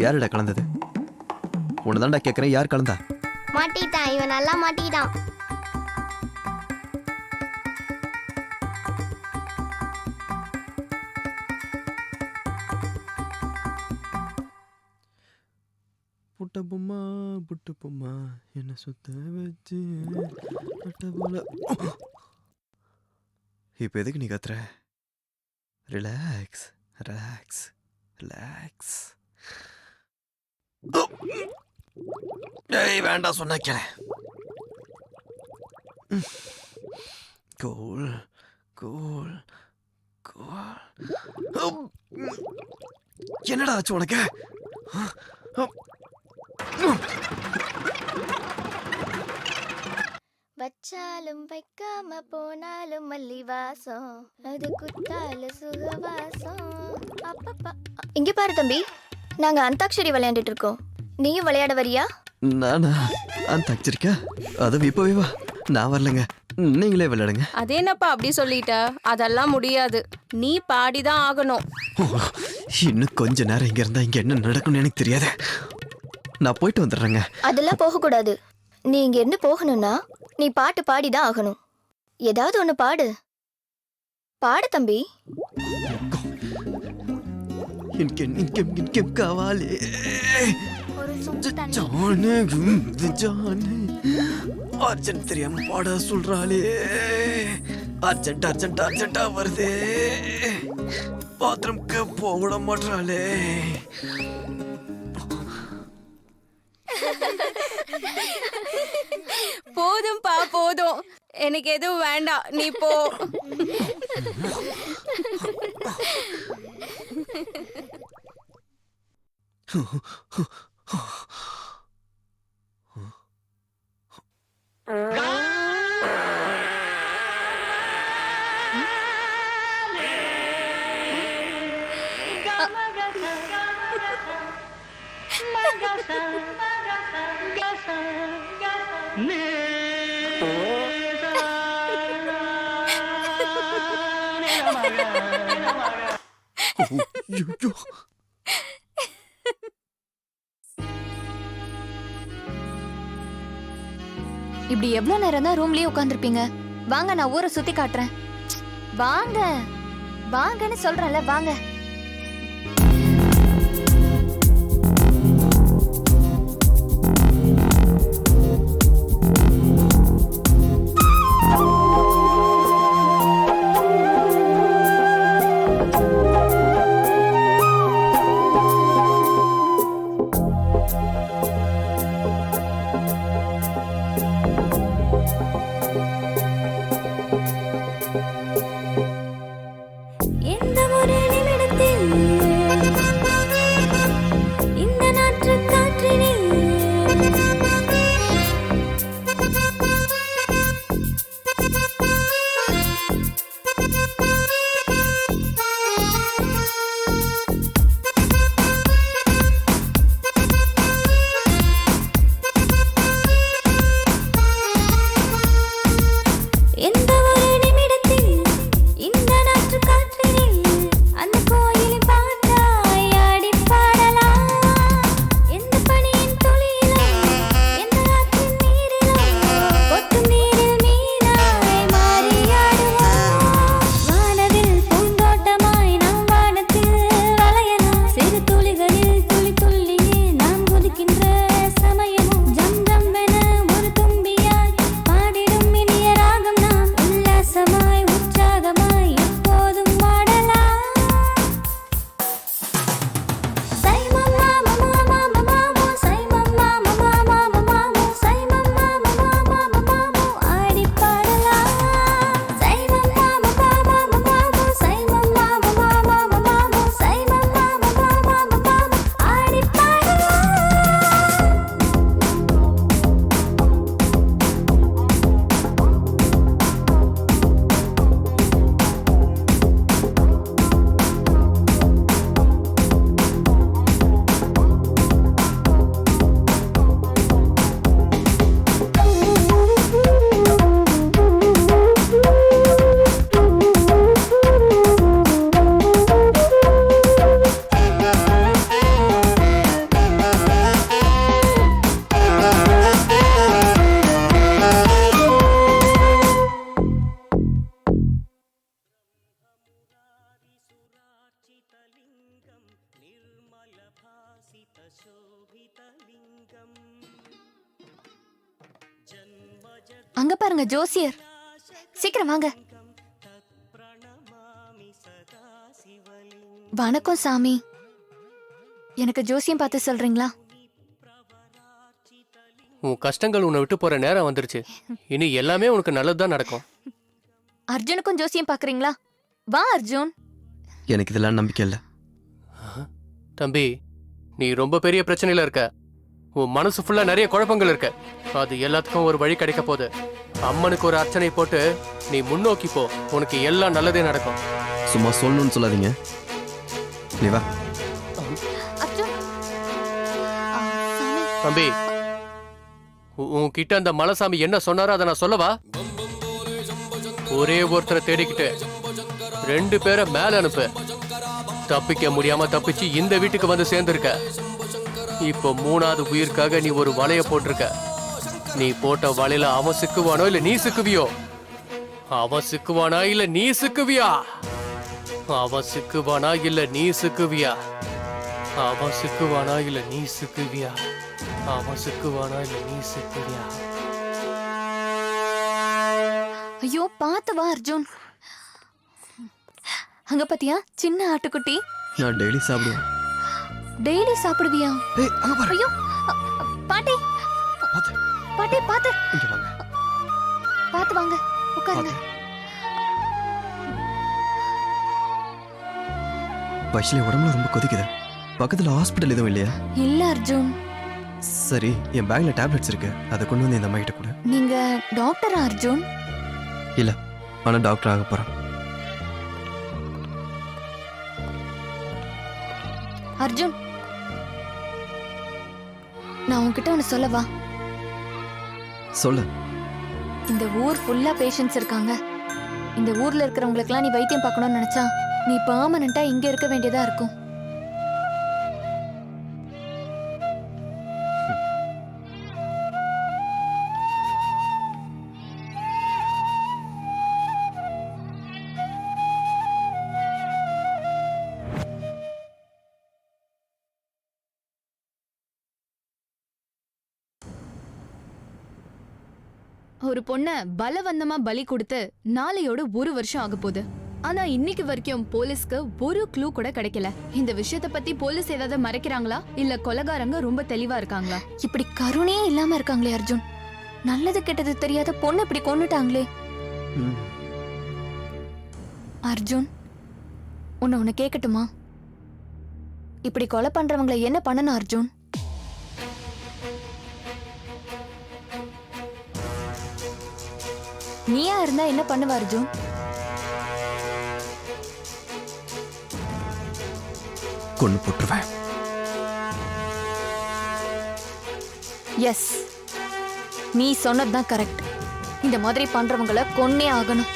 யாருடா கலந்தது? உன்னதான்டா கேட்குறேன், யார் கலந்தா? மாட்டிட்டான், இவன் நல்லா மாட்டிட்டான். புட்ட பொம்மா புட்டு பொம்மா என்ன சுத்த வச்சு போல. இப்போ எதுக்கு நீ கத்துற? Relax relax relax. ஏய் வேண்டாம் சொன்னா கேள. Cool cool cool. என்னடா ஆச்சு உனக்கு? வச்சாலும் வைக்காம போனாலும் மல்லி வாசம், அது குத்தால சுகவாசம். அப்பப்பா. இங்க பாரு தம்பி, நாங்க அந்தாக்ஷரி விளையாண்டுட்டு இருக்கோம். நீயும் விளையாட வரியா? நானா அந்த அச்சிருக்கா? அதுவும் இப்பவே வா. நான் வரலங்க, நீங்களே விளையாடுங்க. அதே என்னப்பா அப்படி சொல்லிட்ட? அதெல்லாம் முடியாது, நீ பாடிதான் ஆகணும். இன்னும் கொஞ்ச நேரம் இங்க இருந்தா இங்க என்ன நடக்கும்னு எனக்கு தெரியாது. நான் போயிட்டு வந்துடுறேங்க. அதெல்லாம் போகக்கூடாது. நீ இங்க இருந்து போகணும்னா நீ பாட்டு பாடிதான் ஆகணும். ஏதாவது ஒண்ணு பாடு. பாடு தம்பி. காவாலே அர்ஜென்ட் தெரியாம பாட சொல்றாளே. அர்ஜென்ட் அர்ஜென்ட் அர்ஜென்டா வருதே. பாத்ரூம்க்கு போக மாட்டாளே. போதும்பா போதும், எனக்கு எதுவும் வேண்டாம், நீ போ. இப்படி எவ்வளவு நேரம் தான் ரூம்லயே உட்காந்துருப்பீங்க? வாங்க, நான் ஊரை சுத்தி காட்டுறேன். வாங்க வாங்கன்னு சொல்றேன்ல, வாங்க. எந்த ஒரு நிமிடத்தில் அங்க பாருங்க ஜோசியர், சீக்கிரம் வாங்க. வணக்கம் சாமி, எனக்கு ஜோசியம் பார்த்து சொல்றீங்களா? உன் கஷ்டங்கள் உன்னை விட்டு போற நேரம் வந்துருச்சு. இனி எல்லாமே உனக்கு நல்லதுதான் நடக்கும். அர்ஜுனுக்கும் ஜோசியம் பாக்குறீங்களா? வா அர்ஜுன். எனக்கு இதெல்லாம் நம்பிக்கை இல்லை. தம்பி, நீ ரொம்ப பெரிய பிரச்சனையில இருக்க. உன் மனசு ஃபுல்லா நிறைய குழப்பங்கள் இருக்கு. அது எல்லாத்துக்கும் ஒரு வழி கிடைக்க போகுது. அம்மனுக்கு ஒரு அர்ச்சனை போட்டு நீ முன்னோக்கி போ. உனக்கு எல்லாம் நல்லதே நடக்கும். சும்மா சொல்லணும்னு சொல்லாதீங்க. நீ வா. அர்ஜுன் சாமி, தம்பி, உன்கிட்ட அந்த மலைசாமி என்ன சொன்னாரோ அதை நான் சொல்லவா? ஒரே ஒருத்தரை தேடிக்கிட்டு 2 பேரை மேல அனுப்பு. தப்பிக்க முடியாம தப்பிச்சு இந்த வீட்டுக்கு வந்து சேர்ந்திருக்க. இப்போ 3வது உயிருக்காக நீ ஒரு வலைய போட்டிருக்க. நீ போட்ட வலையில அவன் சிக்குவானோ இல்ல நீ சிக்குவியோ? அவன் சிக்குவானா இல்ல நீ சிக்குவியா? அவன் சிக்குவானா இல்ல நீ சிக்குவியா? அவன் சிக்குவானா இல்ல நீ சிக்குவியா? அவன் சிக்குவானா இல்ல நீ சிக்குவியா? ஐயோ பார்த்து வா அர்ஜுன். அங்க பாத்தியா சின்ன ஆட்டுக்குட்டி? நான் டெய்லி சாப்பிடுவேன். டெய்லி சாப்பிடுவியா? ஏய், அங்க பாரு. ஐயோ பாட்டி, பாத்து. பாட்டி பாத்து, இங்க வாங்க. பாத்து வாங்க, உட்காருங்க. பாத்து. வைஷ்லி உடம்புல ரொம்ப கொதிக்குது. பக்கத்துல ஹாஸ்பிட்டல் எதுவும் இல்லையா? இல்ல அர்ஜுன். சரி, என் பேக்ல டேப்லெட்ஸ் இருக்கு. அதை கொண்டு வந்து இந்த அம்மா கிட்ட கொடு. நீங்க டாக்டரா அர்ஜுன்? இல்ல, ஆனா டாக்டர் ஆக போறேன். அர்ஜுன், நான் உன்கிட்ட ஒன்னு சொல்லவா? சொல்லு. இந்த ஊர் ஃபுல்லா பேஷண்ட்ஸ் இருக்காங்க. இந்த ஊர்ல இருக்கிறவங்களுக்குலாம் நீ வைத்தியம் பார்க்கணும்னு நினைச்சா நீ பெர்மனண்டா இங்க இருக்க வேண்டியதா இருக்கும். ஒரு பொண்ண பலவந்தமா பலி கொடுத்து நாளையோட 1 வருஷம் ஆக போகுது. ஆனா இன்னைக்கு வரைக்கும் போலீஸ்க்கு ஒரு க்ளூ கூட கிடைக்கல. இந்த விஷயத்தை பத்தி போலீஸ் ஏதாவது மறைக்கிறாங்களா இல்ல கொலைகாரங்க ரொம்ப தெளிவா இருக்காங்களா? இப்படி கருணையே இல்லாம இருக்காங்களே அர்ஜுன். நல்லது கெட்டது தெரியாத பொண்ணு இப்படி கொன்னுட்டாங்களே. ம். அர்ஜுன், உன்னை கேட்கட்டுமா? இப்படி கொலை பண்றவங்களை என்ன பண்ணணும் அர்ஜுன்? நீயா இருந்தா என்ன பண்ணுவ அர்ஜுன்? கொண்டு போட்டுருவேன். எஸ், நீ சொன்னதுதான் கரெக்ட். இந்த மாதிரி பண்றவங்கள கொன்னே ஆகணும்.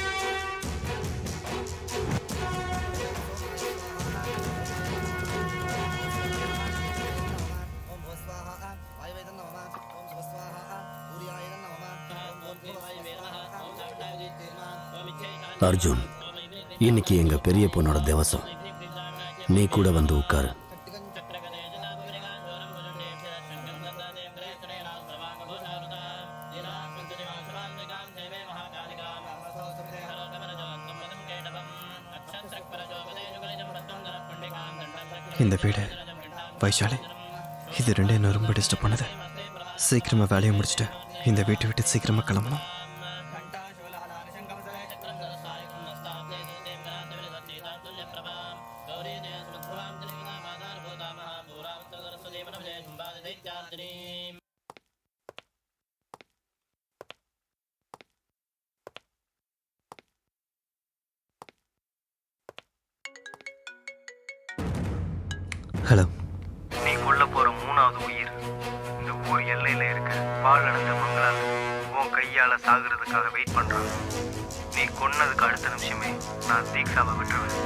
அர்ஜுன், இன்னைக்கு எங்க பெரிய பொண்ணோட திவசம். நீ கூட வந்து உட்காரு. இந்த வீடு, வைஷாலி, இது 2 என்ன ரொம்ப டிஸ்டர்ப் பண்ணுது. சீக்கிரமா வேலையை முடிச்சுட்டு இந்த வீட்டை விட்டு சீக்கிரமா கிளம்பணும். ஹலோ. நீ கொல்ல போற 3வது உயிர் இந்த ஊர் எல்லையில இருக்க பால் அடைஞ்ச மங்களால உன் கையால சாகுறதுக்காக வெயிட் பண்றான். நீ கொன்னதுக்கு அடுத்த நிமிஷமே நான் தீக்ஷாவை விட்டுருவேன்.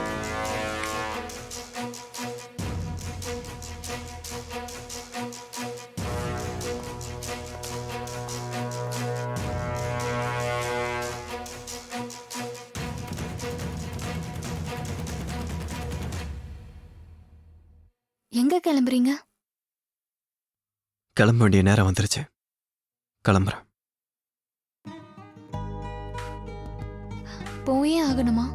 எங்க கிளம்புறீங்க? கிளம்ப வேண்டிய நேரம் வந்துருச்சு. கிளம்புறேன். போயே ஆகணுமா?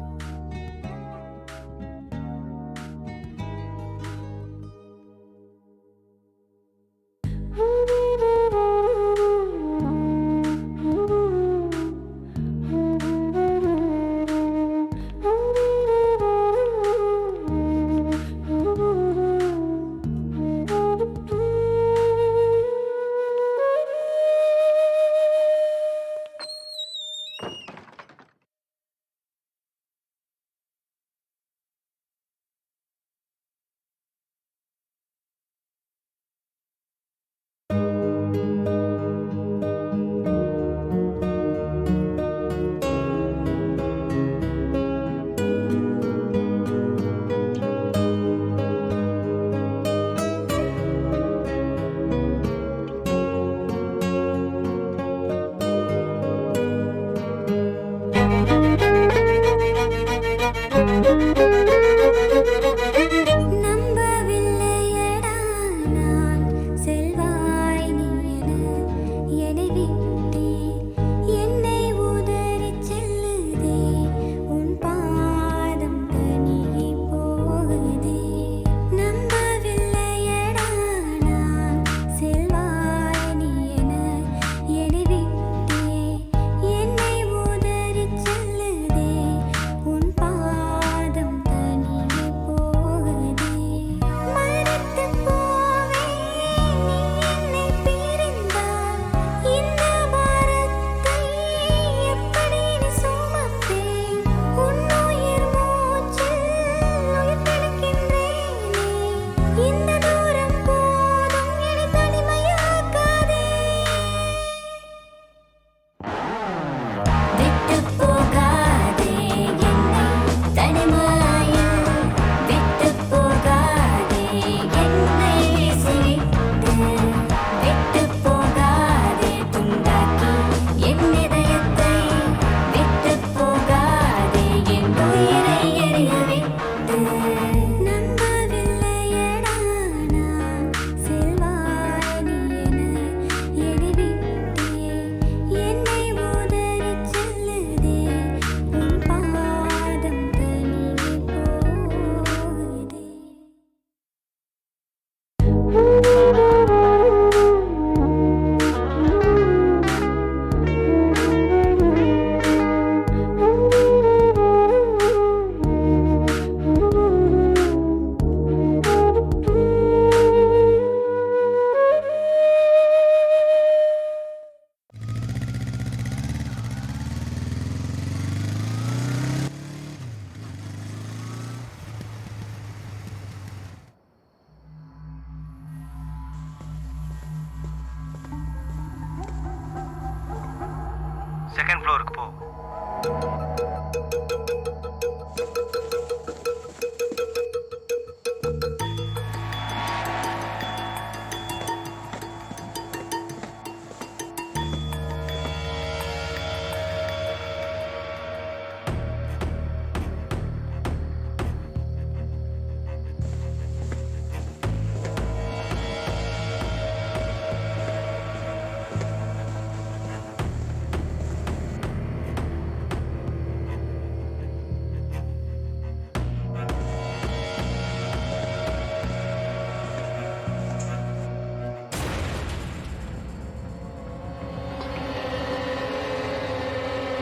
செகண்ட் ஃப்ளோருக்கு போ.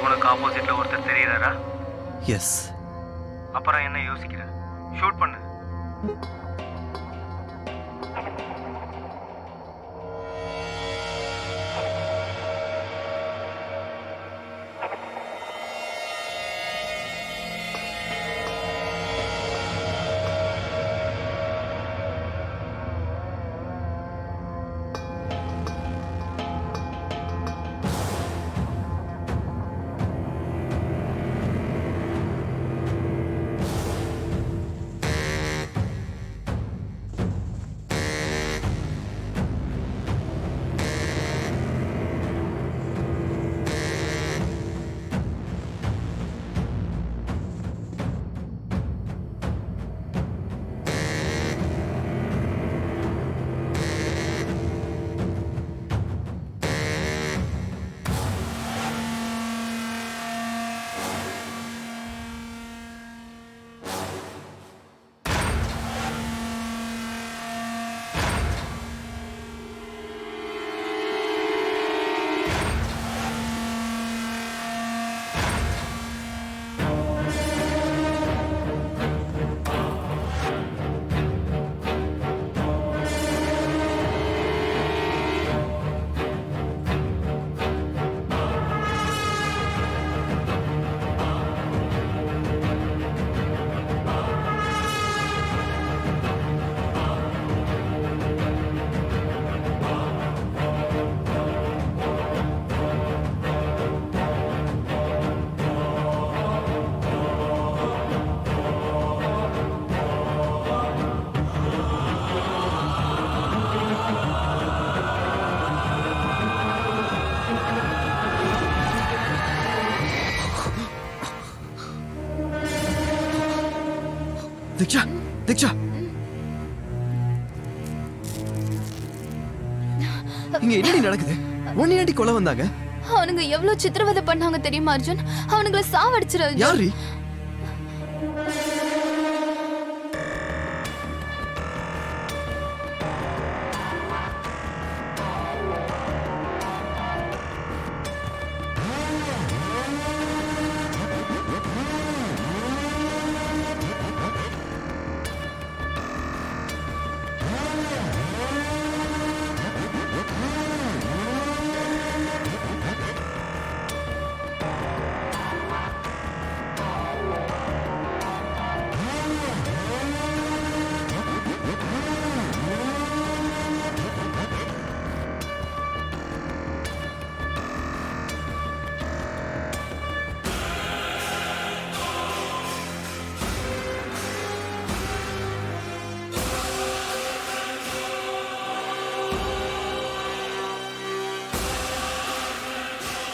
உனக்கு ஆப்போசிட்ல ஒருத்தர் தெரியுறாரா? எஸ். அப்புறம் என்ன யோசிக்கிற? ஷூட் பண்ணு. தீக்ஷா தீக்ஷா இங்க என்னடி நடக்குது? உன்னை ஏன்டி கொலை வந்தாங்க? அவனுங்க எவ்வளவு சித்திரவதை பண்ணாங்க தெரியுமா அர்ஜுன்? அவனுங்களை சாவடிச்சிரு அர்ஜுன். யாரு?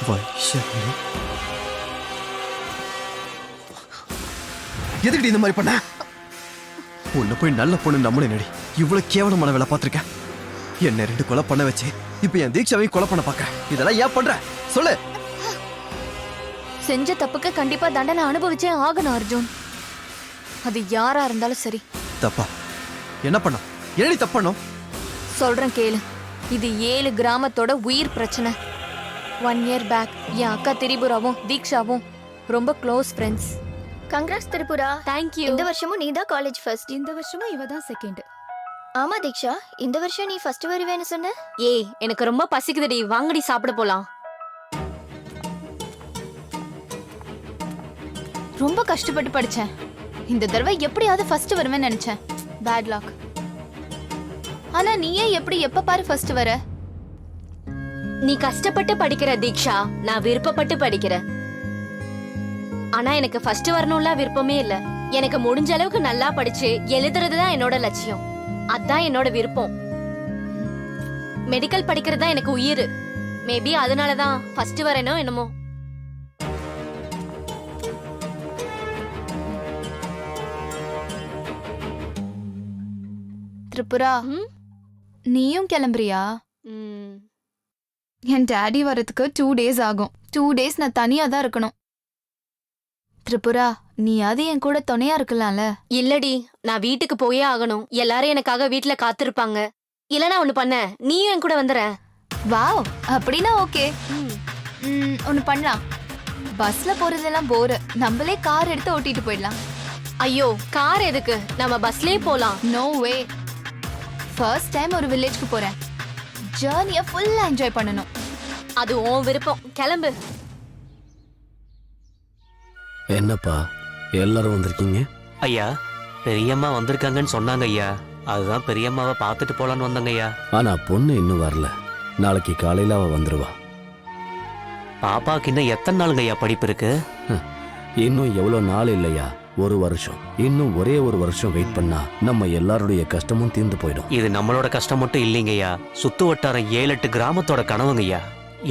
வைஷாலி, எதுக்குடி இந்த மாதிரி பண்ண? உன்னை போய் நல்ல பொண்ணு நம்மளே நடி. இவ்வளவு கேவலமான வேலை பார்த்திருக்கேன். என்ன 2 கொலை பண்ண வச்சு இப்ப என் தீக்ஷாவையும் கொலை பண்ண பாக்குறேன். இதெல்லாம் ஏன் பண்ற சொல்லு. செஞ்ச தப்புக்கு கண்டிப்பா தண்டனை அனுபவிச்சே ஆகணும் அர்ஜுன். அது யாரா இருந்தாலும் சரி. தப்பா? என்ன பண்ணோம்? என்னடி தப்பு பண்ணோம்? சொல்றேன் கேளு. இது 7 கிராமத்தோட உயிர் பிரச்சனை. 1 இயர் பேக் என் அக்கா திரிபுராவும் தீக்ஷாவும் ரொம்ப close friends. Congrats Tripura. Thank you. இந்த வருஷமும் நீ தான் காலேஜ் ஃபர்ஸ்ட். இந்த வருஷமும் இவ தான் செகண்ட். ஆமா தீக்ஷா, இந்த வருஷம் நீ ஃபர்ஸ்ட் வருவேன்னு சொன்ன. ஏய், எனக்கு ரொம்ப பசிக்குதுடி, வாங்கடி சாப்பிட போலாம். ரொம்ப கஷ்டப்பட்டு படிச்சேன். இந்த தடவை எப்படியாவது ஃபர்ஸ்ட் வருவேன்னு நினைச்சேன். Bad luck. ஆனா நீயே எப்படி எப்ப பாரு ஃபர்ஸ்ட் வர? நீ கஷ்டப்பட்டு படிக்கிற தீக்ஷா, நான் விருப்பப்பட்டு படிக்கிறேன். ஆனா எனக்கு ஃபர்ஸ்ட் வரணும்ல விருப்பமே இல்ல. எனக்கு முடிஞ்ச அளவுக்கு நல்லா படிச்சு எழுதுறதுதான் என்னோட லட்சியம். அதான் என்னோட விருப்பம். மெடிக்கல் படிக்கிறது தான் எனக்கு உயிர். மேபி அதனாலதான் ஃபர்ஸ்ட் வரேனோ என்னமோ. திரிபுரா, நீயும் கிளம்புறியா? என் டாடி வரதுக்கு 2 days ஆகும். 2 days நான் தனியா தான் இருக்கணும். திரிபுரா, நீயாவது என் கூட துணையா இருக்கலாம்ல? இல்லடி, நான் வீட்டுக்கு போயே ஆகணும். எல்லாரும் எனக்காக வீட்டுல காத்திருப்பாங்க. இல்லனா ஒண்ணு பண்ண, நீயும் என் கூட வந்துற. வாவ், அப்படின்னா ஓகே. ஒன்னு பண்ணலாம். பஸ்ல போறதெல்லாம் போர். நம்மளே கார் எடுத்து ஓட்டிட்டு போயிடலாம். ஐயோ, கார் எதுக்கு? நம்ம பஸ்லயே போலாம். நோ வே. ஃபர்ஸ்ட் டைம் ஒரு வில்லேஜ்க்கு போறேன். ஜர்னியை ஃபுல்லா என்ஜாய் பண்ணணும். அது உன் விருப்பம். கிளம்பு. என்னப்பா எல்லாரும் வந்திருக்கீங்க? ஐயா, பெரியம்மா வந்திருக்காங்கன்னு சொன்னாங்க ஐயா. அதுதான் பெரியம்மாவை பார்த்துட்டு போலான்னு வந்தாங்க ஐயா. ஆனா பொண்ணு இன்னும் வரல. நாளைக்கு காலையில அவ வந்துருவா. பாப்பாக்கு இன்னும் எத்தனை நாளுங்க ஐயா படிப்பு இருக்கு? இன்னும் எவ்வளவு நாள் இல்லையா? 1 வருஷம். இன்னும் ஒரே 1 வருஷம் வெயிட் பண்ணா நம்ம எல்லாருடைய கஷ்டமும் தீர்ந்து போயிடும். இது நம்மளோட கஷ்டம் மட்டும் இல்லைங்கய்யா. சுத்து வட்டாரம் 7-8 கிராமத்தோட கனவுங்கய்யா.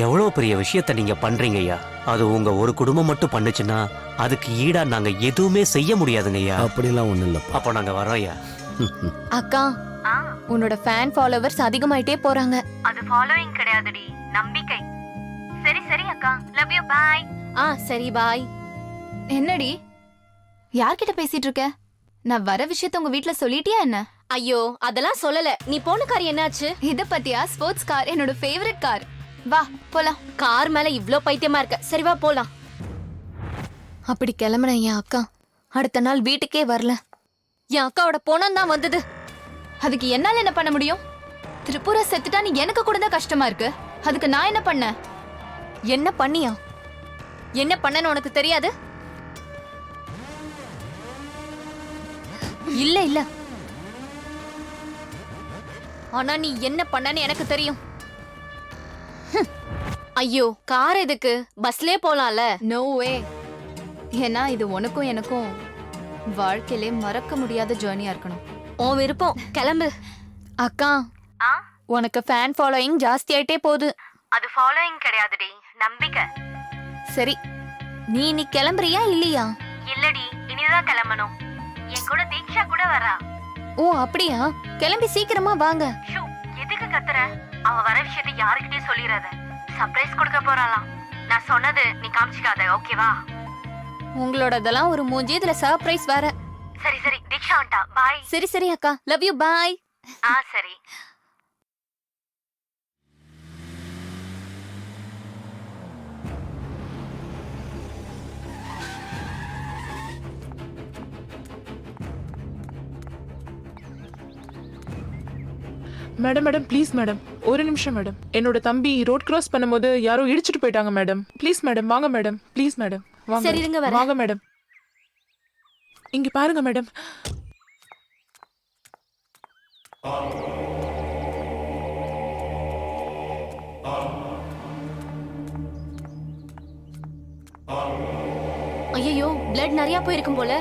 எவ்வளவு பெரிய விஷயத்த நீங்க பண்றீங்க ஐயா. அது உங்க ஒரு குடும்பம் மட்டும் பண்ணுச்சுன்னா அதுக்கு ஈடா நாங்க எதுவுமே செய்ய முடியாதுங்கய்யா. அப்படிலாம் ஒண்ணு இல்லப்பா. அப்போ நாங்க வரோம் ஐயா. அக்கா, உன்னோட ஃபேன் ஃபாலோவர்ஸ் அதிகமாயிட்டே போறாங்க. அது ஃபாலோயிங் கிடையாதுடி, நம்பிக்கை. சரி சரி அக்கா, லவ் யூ, பை. சரி பாய். என்னடி, யார்கிட்ட பேசிட்டு இருக்க? நான் வர விஷயத்த உங்க வீட்ல சொல்லிட்டியா என்ன? ஐயோ, அதெல்லாம் சொல்லல. நீ போன கார் என்னாச்சு? இத பத்தியா? ஸ்போர்ட்ஸ் கார் என்னோட ஃபேவரட் கார். வா போலாம். கார் மேல இவ்ளோ பைத்தியமா இருக்க. சரி வா போலாம். அப்படி கிளம்புன என் அக்கா அடுத்த நாள் வீட்டுக்கே வரல. என் அக்காவோட பொணம் தான் வந்தது. அதுக்கு என்னால என்ன பண்ண முடியும்? திரிபுரா செத்துட்டான்னு எனக்கு கூட தான் கஷ்டமா இருக்கு. அதுக்கு நான் என்ன பண்ண? என்ன பண்ணியா? என்ன பண்ணன்னு உனக்கு தெரியாது? இல்ல இல்ல, ஆனா நீ என்ன பண்ணன்னு எனக்கு தெரியும். ஐயோ, கார் எதுக்கு? பஸ்லயே போலாம்ல. No way. ஏன்னா இது உனக்கும் எனக்கும் வாழ்க்கையிலே மறக்க முடியாத ஜர்னியா இருக்கணும். உன் விருப்பம். கிளம்பு. அக்கா, உனக்கு ஃபேன் ஃபாலோயிங் ஜாஸ்தி ஆயிட்டே போகுது. அது ஃபாலோயிங் கிடையாதுடி, நம்பிக்கை. சரி, நீ இன்னைக்கு கிளம்புறியா இல்லையா? இல்லடி, இனிதான் கிளம்பணும். என் கூட தீக்ஷா கூட வரா. ஓ அப்படியா? கிளம்பி சீக்கிரமா வாங்க. ஷூ, எதுக்கு கத்துற? அவ வர விஷயத்தை யாருக்கிட்டயும் சொல்லிடாத. சர்ப்ரைஸ் கொடுக்க போறாளாம். நான் சொன்னது நீ காமிச்சிக்காத, ஓகேவா? உங்களோடதெல்லாம் ஒரு மூஞ்சி, இதுல சர்ப்ரைஸ் வேற. சரி சரி, தீக்ஷா வந்துட்டா. பாய். சரி சரி அக்கா, லவ் யூ, பாய். சரி. மேடம் மேடம் ப்ளீஸ் மேடம், ஒரு நிமிஷம் மேடம். என்னோட தம்பி ரோட் கிராஸ் பண்ணும்போது யாரோ இடிச்சிட்டு போயிட்டாங்க மேடம். ப்ளீஸ் மேடம், வாங்க மேடம், ப்ளீஸ் மேடம், வாங்க. சரி, இருங்க வரேன். வாங்க மேடம். இங்க பாருங்க மேடம். ஐயோ, பிளட் நிறைய போயிருக்கும் போல.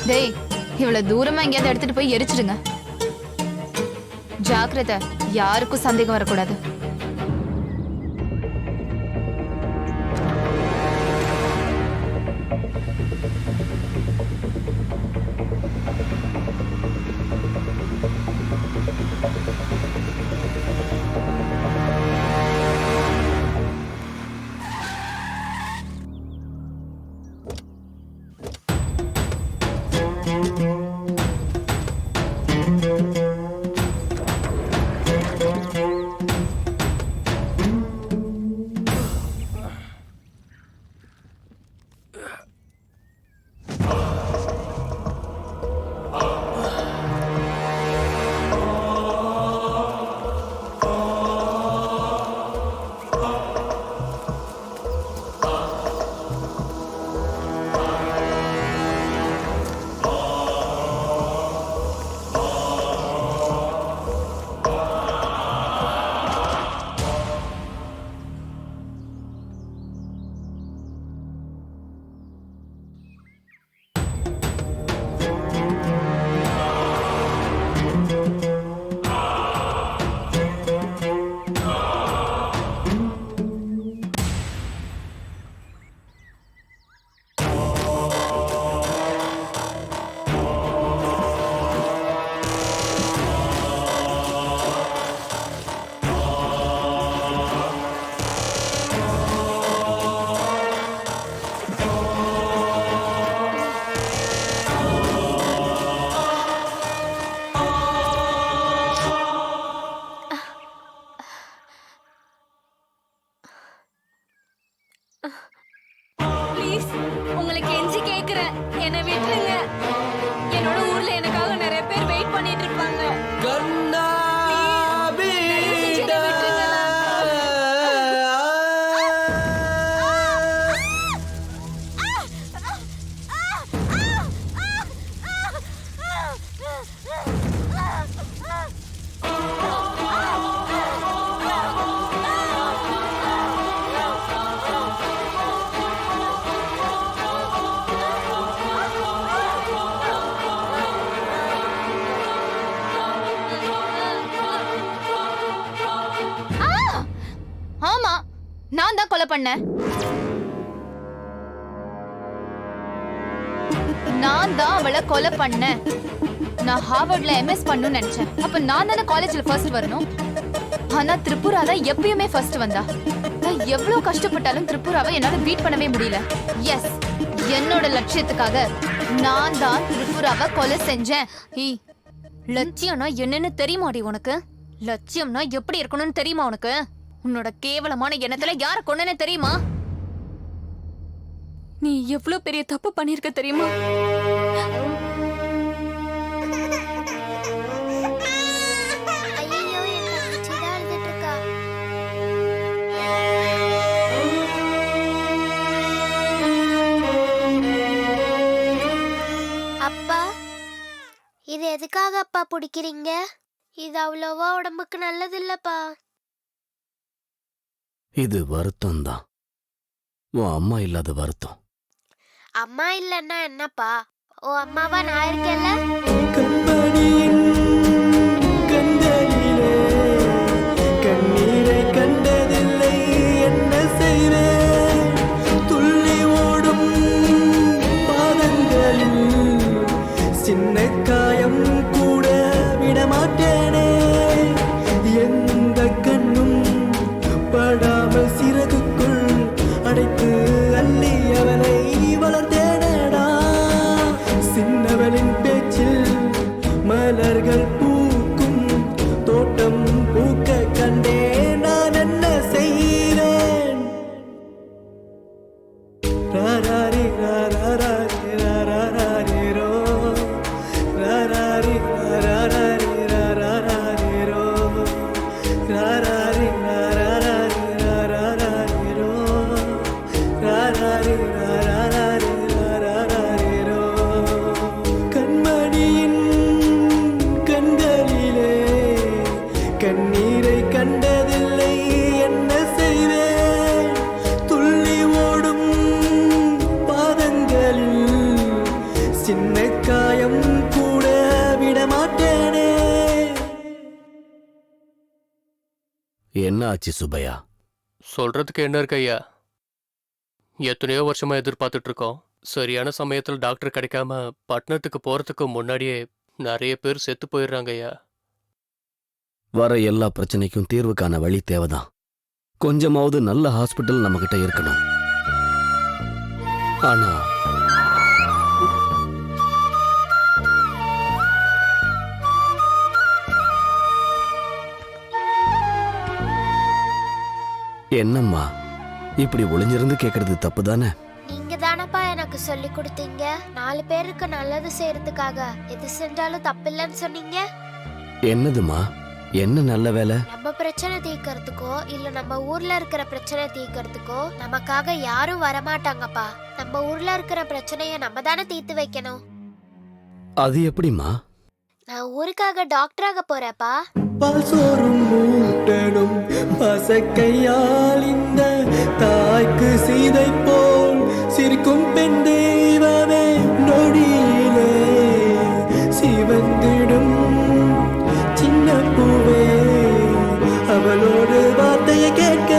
டேய், இவ்வளவு தூரமா எங்கேயாவது எடுத்துட்டு போய் எரிச்சிடுங்க. ஜாக்கிரதை, யாருக்கும் சந்தேகம் வரக்கூடாது. ப்ளீஸ், உங்களுக்கு கெஞ்சி கேக்குறேன், என்னை விட்டுருங்க. என்னோட ஊர்ல எனக்காக நிறைய பேர் வெயிட் பண்ணிட்டு இருப்பாங்க. தயவு செஞ்சு என்னை விட்டுருங்களேன். ஆமா, நான் தான் கொலை பண்ணேன். நான் தான் அவளை கொலை பண்ணேன். நான் ஹார்வர்ட்ல MS பண்ணணும்னு நினைச்சேன். அப்ப நான் தானே காலேஜ்ல ஃபர்ஸ்ட் வரணும். ஆனா திரிபுரா தான் எப்பயுமே ஃபர்ஸ்ட் வந்தா. நான் எவ்வளவு கஷ்டப்பட்டாலும் திரிபுராவை என்னால பீட் பண்ணவே முடியல. எஸ், என்னோட லட்சியத்துக்காக நான் தான் திரிபுராவை கொலை செஞ்சேன். லட்சியம்னா என்னன்னு தெரியுமாடி உனக்கு? லட்சியம்னா எப்படி இருக்கணும்னு தெரியுமா உனக்கு? உன்னோட கேவலமான எண்ணத்துல யார கொன்னேன்னு தெரியுமா? நீ எவ்வளவு பெரிய தப்பு பண்ணிருக்க தெரியுமா? ஐயோ, என் தங்கச்சி தான் அழுதுட்டு இருக்கா. அப்பா, இது எதுக்காக அப்பா பிடிக்கிறீங்க? இது அவ்வளோவா உடம்புக்கு நல்லது இல்லப்பா. இது வருத்தம் தான். உன் அம்மா இல்லாத வருத்தம். அம்மா இல்லன்னா என்னப்பா? ஓ அம்மாவா நான் இருக்கேன்ல. கண்மணியின் கண்களிலே கண்ணீரை கண்டதில்லை, என்ன செய்வேன்? துள்ளி ஓடும் பாதங்களில் சின்ன காயம் கூட விடமாட்டேனே. எந்த கண்ணும் படாமல் சிறகுக்குள் அடைத்து அள்ளி அவனை வளர்த்தேனடா. சின்னவளின் பேச்சில் மலர்கள் பூக்கும் தோட்டம் பூக்க கண்டே நான் என்ன செய்வேன்? ராராரி ராராரி ராராரிரோ, ராராரி ராராரி ராராரிரோ, ராராரி ராராரி ராராரிரோ, ராராரி ராராரி ராராரிரோ. கண்மணியின் கண்களிலே கண்ணீரை கண்டதில்லை, என்ன செய்வேன்? துள்ளி ஓடும் பாதங்களில் சின்ன காயம் கூட விடமாட்டேனே. என்ன ஆச்சு சுப்பையா? சொல்றதுக்கு என்ன இருக்கு ஐயா? எத்தனையோ வருஷமா எதிர்பார்த்துட்டு இருக்கோம். சரியான சமயத்தில் டாக்டர் கிடைக்காம பட்டணத்துக்கு போறதுக்கு முன்னாடியே நிறைய பேர் செத்து போயிடுறாங்க ஐயா. வர எல்லா பிரச்சனைக்கும் தீர்வு காண வழி தேவைதான். கொஞ்சமாவது நல்ல ஹாஸ்பிட்டல் நம்மகிட்ட இருக்கணும். ஆனா என்னம்மா இப்படி ஒளிஞ்சிருந்து கேக்குறது தப்பு தானே? நீங்க தானப்பா எனக்கு சொல்லி கொடுத்தீங்க 4 பேருக்கு நல்லது செய்யறதுக்காக எது செஞ்சாலும் தப்பில்லைன்னு சொன்னீங்க. என்னதுமா? என்ன நல்ல வேலை? நம்ம பிரச்சனை தீர்க்கறதுக்கோ இல்ல நம்ம ஊர்ல இருக்கிற பிரச்சனை தீர்க்கறதுக்கோ நமக்காக யாரும் வரமாட்டாங்கப்பா. நம்ம ஊர்ல இருக்கிற பிரச்சனைய நம்ம தானே தீர்த்து வைக்கணும். அது எப்படிமா? நான் ஊருக்காக டாக்டராக போறேப்பா. பால் சோறும் மூட்டனும் பசக்கையால் இந்த தாய்க்கு சீதை போல் சிரிக்கும் பெண் தெய்வமே நொடியிலே சிவந்திடும் சின்ன பூவே. அவளோடு வார்த்தையை கேட்க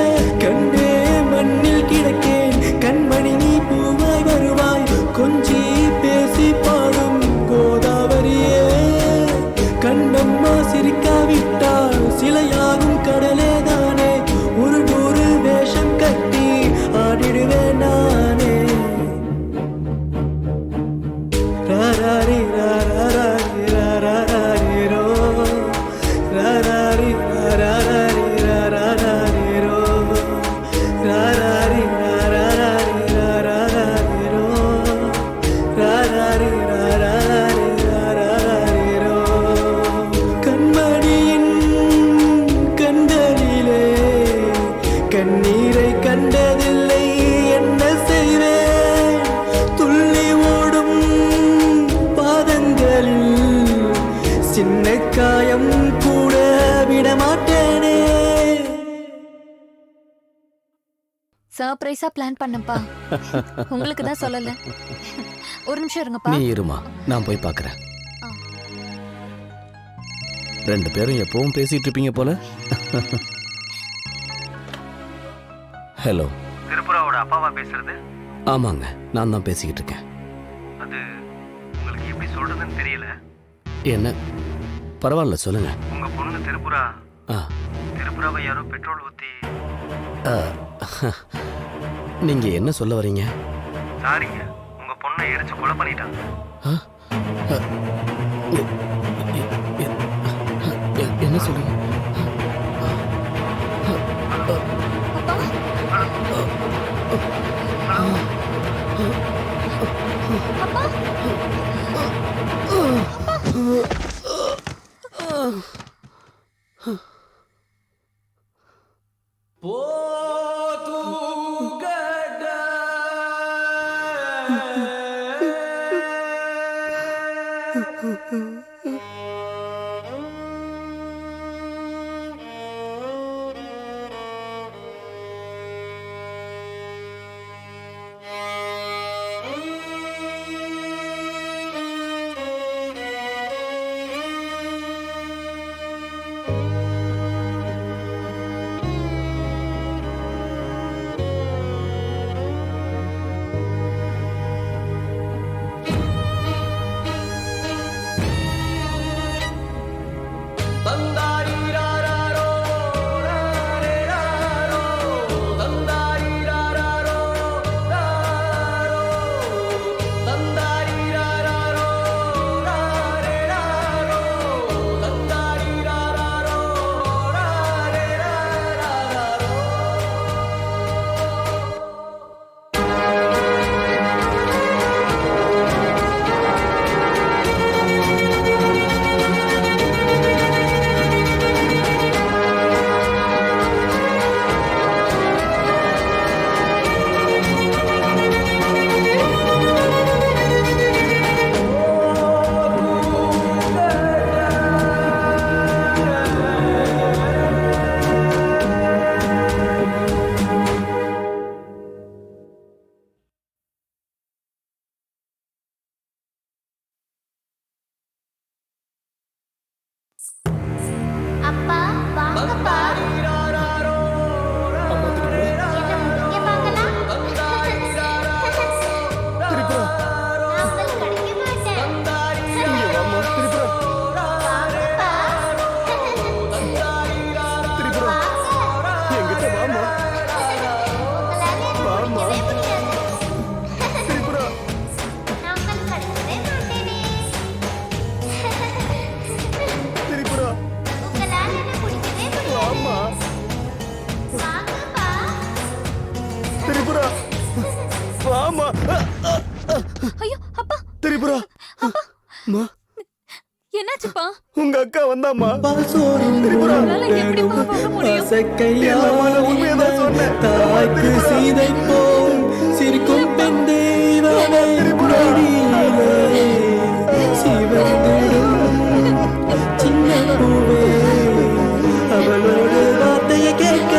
கண்டே மண்ணில் கிடக்கேன். கண்மணி நீ பூவாய் வருவாய், கொஞ்சி பேசி பாடும் கோதாவரியே. கண்ணம்மா சிரிக்காவிட்டால் சிலையாகும் கடலே தானே. ஒரு நூறு வேஷம் கட்டி ஆடிடுவேன் நானே. ராராரி ராராரி ராராரிரோ, ராராரி ராராரி ராராரிரோ, ராராரி ராராரி ராராரிரோ, ராராரி ராராரி ராராரிரோ. கண்மணியின் கண்களிலே கண்ணீரை கண்டதில்லை, என்ன செய்வேன்? துள்ளி ஓடும் பாதங்களில் சின்ன காயம் கூட விடமாட்டேனே. சர்ப்ரைஸா பிளான் பண்ணப்பா. உங்களுக்கு தான் சொல்லல. ஒரு நிமிஷம் இருங்கப்பா. நீ இருமா, நான் போய் பார்க்கறேன். 2 பேரும் எப்பவும் பேசிட்டு இருப்பீங்க போல. ஹலோ. திரிபுராவோட அப்பாவா பேசுறது? ஆமாங்க, நான் தான் பேசிக்கிட்டு இருக்கேன். அது உங்களுக்கு எப்படி சொல்றதுன்னு தெரியல. என்ன? பரவாயில்ல, சொல்லுங்க. உங்க பொண்ணு திரிபுரா ஆ, திரிபுராவை யாரோ பெட்ரோல் ஊத்தி. ஆ, நீங்க என்ன சொல்ல வரீங்க? சாரிங்க, உங்க பொண்ணை எரிச்சு கொலை பண்ணிட்டாங்க. ஆ? ஆ, என்ன சொல்லுங்க? அப்பா வாங்கப்பா. என்ன முடிங்க பார்க்கலாம்? நான் உங்களுக்கு கிடைக்க மாட்டேன். வாங்கப்பா. உங்களால என்ன முடிக்கவே முடியாது. நான் உங்களுக்கு கிடைக்கவே மாட்டேனே. உங்களால என்ன முடிக்கவே முடியாது. வாங்கப்பா. ஐயோ அப்பா திரிபுரா என்னாச்சுப்பா? உங்க அக்கா வந்தாமா? உங்களால எப்படிப்பா வர முடியும்? உண்மையதான் சொன்னேன். தாய்க்கு சீதை போல் சிரிக்கும் பெண் தெய்வமே சின்ன பூவே அவளோடு வார்த்தையை கேட்க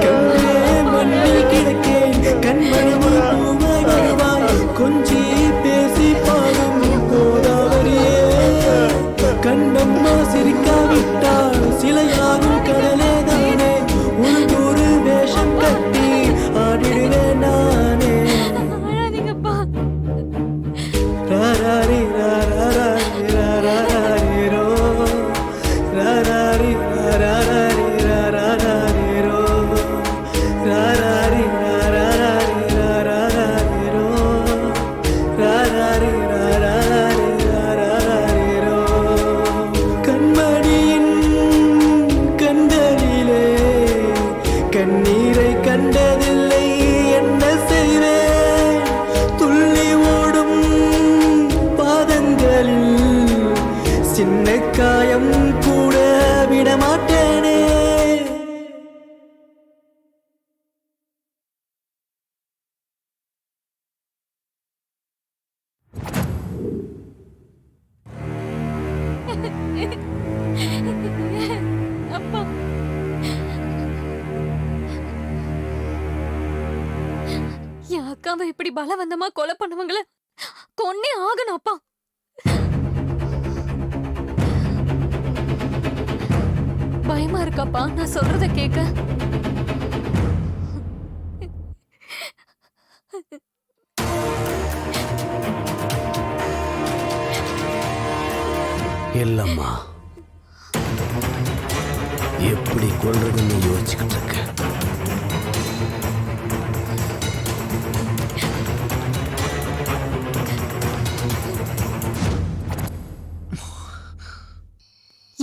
கண்ணே மண்ணில் கிடக்கேன். கண்மணி பூவாய் வருவாய் கொஞ்சி பேசி பாடும் கோதாவரியே. கண்ணம்மா சிரிக்காவிட்டால் சிலையாகும் கடலே தானே. ஒரு வேஷம் கட்டி ஆடிடுவேன் நானே. அழாதீங்கப்பா. ராராரி ராராரி ராராரி ரோ ராராரி ராராரி ராராரி ரோ ராராரி ராராரி ராராரி ரோ ராராரி ராராரி ராராரி ரோ. கண்மணியின் கண்களிலே கண்ணீரை கண்டதில்லை என்ன செய்வேன். துள்ளி ஓடும் பாதங்களில் சின்ன காயம் கூட விடமாட்டேனே. அப்பா என் அக்காவை இப்படி பலவந்தமா கொலை பண்ணவங்கள கொன்னே ஆகணும் அப்பா. பயமா இருக்காப்பா நான் சொல்றத கேட்க. இல்லம்மா, எப்படி கொள்றதுன்னு யோசிச்சுக்கிட்டு இருக்கேன்.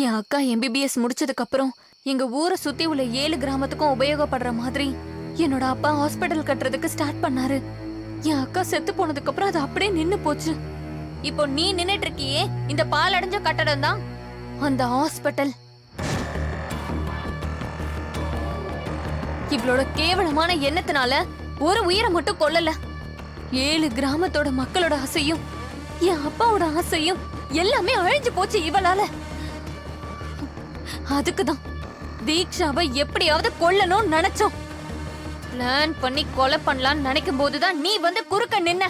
என் அக்கா எம்பிபிஎஸ் முடிச்சதுக்கு அப்புறம் எங்க ஊரை சுத்தி உள்ள 7 கிராமத்துக்கும் உபயோகப்படுற மாதிரி என்னோட அப்பா ஹாஸ்பிட்டல் கட்டுறதுக்கு ஸ்டார்ட் பண்ணாரு. என் அக்கா செத்து போனதுக்கு அப்புறம் அது அப்படியே நின்னு போச்சு. இப்போ நீ நின்னுட்டு இருக்கியே இந்த பாலடைஞ்ச கட்டடம் தான் அந்த ஹாஸ்பிட்டல். இவளோட கேவலமான எண்ணத்தினால ஒரு உயிரை மட்டும் கொல்லல, 7 கிராமத்தோட மக்களோட ஆசையும் என் அப்பாவோட ஆசையும் எல்லாமே அழிஞ்சு போச்சு இவளால. அதுக்குதான் தீக்ஷாவை எப்படியாவது கொல்லணும்னு நினைச்சோம். பிளான் பண்ணி கொலை பண்ணலாம்னு நினைக்கும் போதுதான் நீ வந்து குறுக்க நின்ன.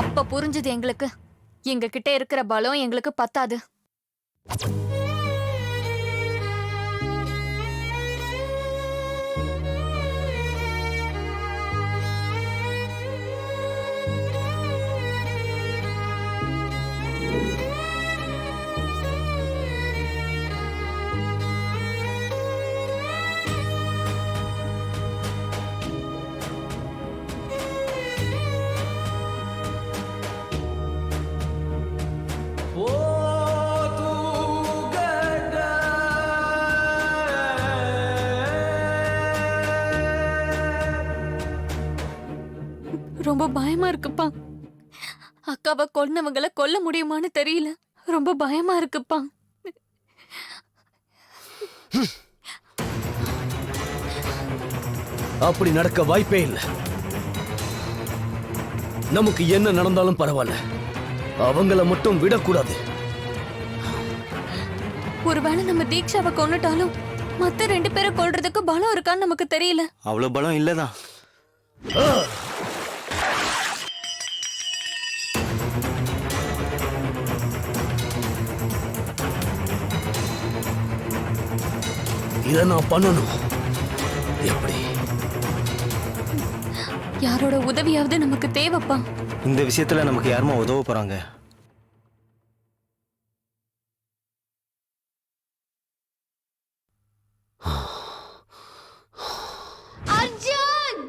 அப்ப புரிஞ்சது எங்களுக்கு எங்க கிட்ட இருக்கிற பலம் எங்களுக்கு பத்தாது. ரொம்ப பயமா இருக்குப்பா. அக்காவை கொன்னவங்கள கொல்ல முடியுமான்னு தெரியல. ரொம்ப பயமா இருக்குப்பா. அப்படி நடக்க வாய்ப்பே இல்லை. நமக்கு என்ன நடந்தாலும் பரவாயில்ல, அவங்கள மட்டும் விடக்கூடாது. ஒருவேளை நம்ம தீக்ஷாவை கொன்னுட்டாலும் மத்த 2 பேரை கொல்றதுக்கு பலம் இருக்கான்னு நமக்கு தெரியல. அவ்வளோ பலம் இல்லைதான். இதை நான் பண்ணணும். எப்படி? யாரோட உதவியாவது நமக்கு தேவைப்பா. இந்த விஷயத்துல நமக்கு யாருமா உதவ போறாங்க? அர்ஜுன்!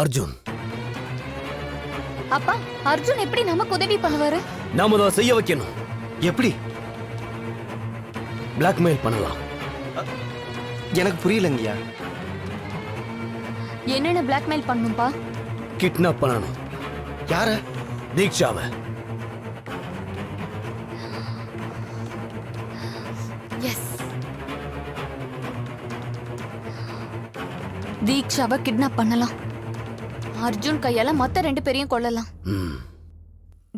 அர்ஜுன் அப்பா, அர்ஜுன் எப்படி நமக்கு உதவி பண்ணுவாரு? நாம தான் செய்ய வைக்கணும். எப்படி? பிளாக்மெயில் பண்ணலாம். எனக்கு புரியலங்கய்யா. என்னென்ன பிளாக்மெயில் பண்ணும்பா? கிட்னாப் பண்ணணும். யார? தீக்ஷாவை. எஸ், தீக்ஷாவை கிட்னாப் பண்ணலாம். அர்ஜுன் கையால மத்த 2 பேரையும் கொல்லலாம்.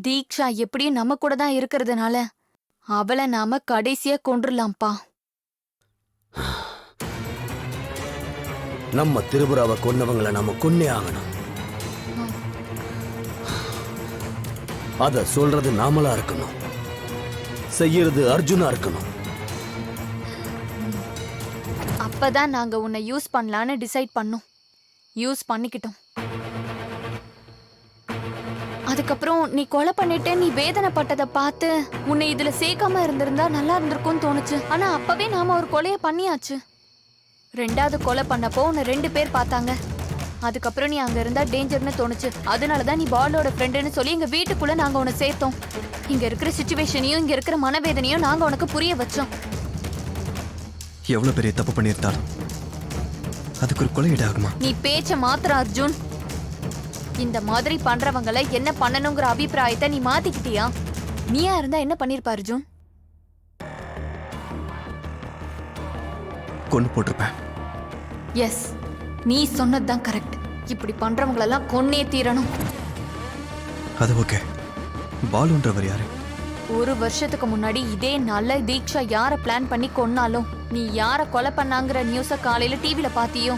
தீக்ஷா எப்படியும் நம்ம கூட தான் இருக்கிறதுனால அவளை நாம கடைசியா கொன்றுலாம்ப்பா. நம்ம திரிபுராவை கொன்னவங்களை நாம கொன்னே ஆகணும். அத சொல்றது நாமளா இருக்கணும், செய்யறது அர்ஜுனா இருக்கணும். அப்பதான் நாங்க உன்னை யூஸ் பண்ணலான்னு டிசைட் பண்ணோம். யூஸ் பண்ணிக்கிட்டோம். அதுக்கப்புறம் நீ கொலை பண்ணிட்டு நீ வேதனைப்பட்டதை பார்த்து உன்னை இதுல சேர்க்காம இருந்திருந்தா நல்லா இருந்திருக்கும்னு தோணுச்சு. ஆனா அப்பவே நாம ஒரு கொலையை பண்ணியாச்சு. 2வது கொலை பண்ணப்போ உன்னை 2 பேர் பார்த்தாங்க. அதுக்கப்புறம் நீ அங்க இருந்தா டேஞ்சர்னு தோணுச்சு. அதனாலதான் நீ பாலோட ஃப்ரெண்டுன்னு சொல்லி எங்க வீட்டுக்குள்ள நாங்க உன்னை சேர்த்தோம். இங்க இருக்கிற சிச்சுவேஷனையும் இங்க இருக்கிற மனவேதனையும் நாங்க உனக்கு புரிய வச்சோம். எவ்வளவு பெரிய தப்பு பண்ணியிருந்தாலும் அதுக்கு ஒரு கொலை ஈடாகுமா? நீ பேச்ச மாத்திர அர்ஜுன். இந்த மாதிரி பண்றவங்களை என்ன பண்ணணுங்கிற அபிப்பிராயத்தை நீ மாத்திக்கிட்டியா? நீயா இருந்தா என்ன பண்ணிருப்ப அர்ஜுன்? கொன்னு போட்டிருப்பேன். எஸ், நீ சொன்னதுதான் கரெக்ட். இப்படி பண்றவங்களெல்லாம் கொன்னே தீரணும். அது ஓகே. பாலுன்றவர் யாரு? 1 வருஷத்துக்கு முன்னாடி இதே நாள்ல தீக்ஷா யார பிளான் பண்ணி கொன்னாலும் நீ யார கொலை பண்ணாங்கிற நியூஸ காலையில டிவில பாத்தியோ,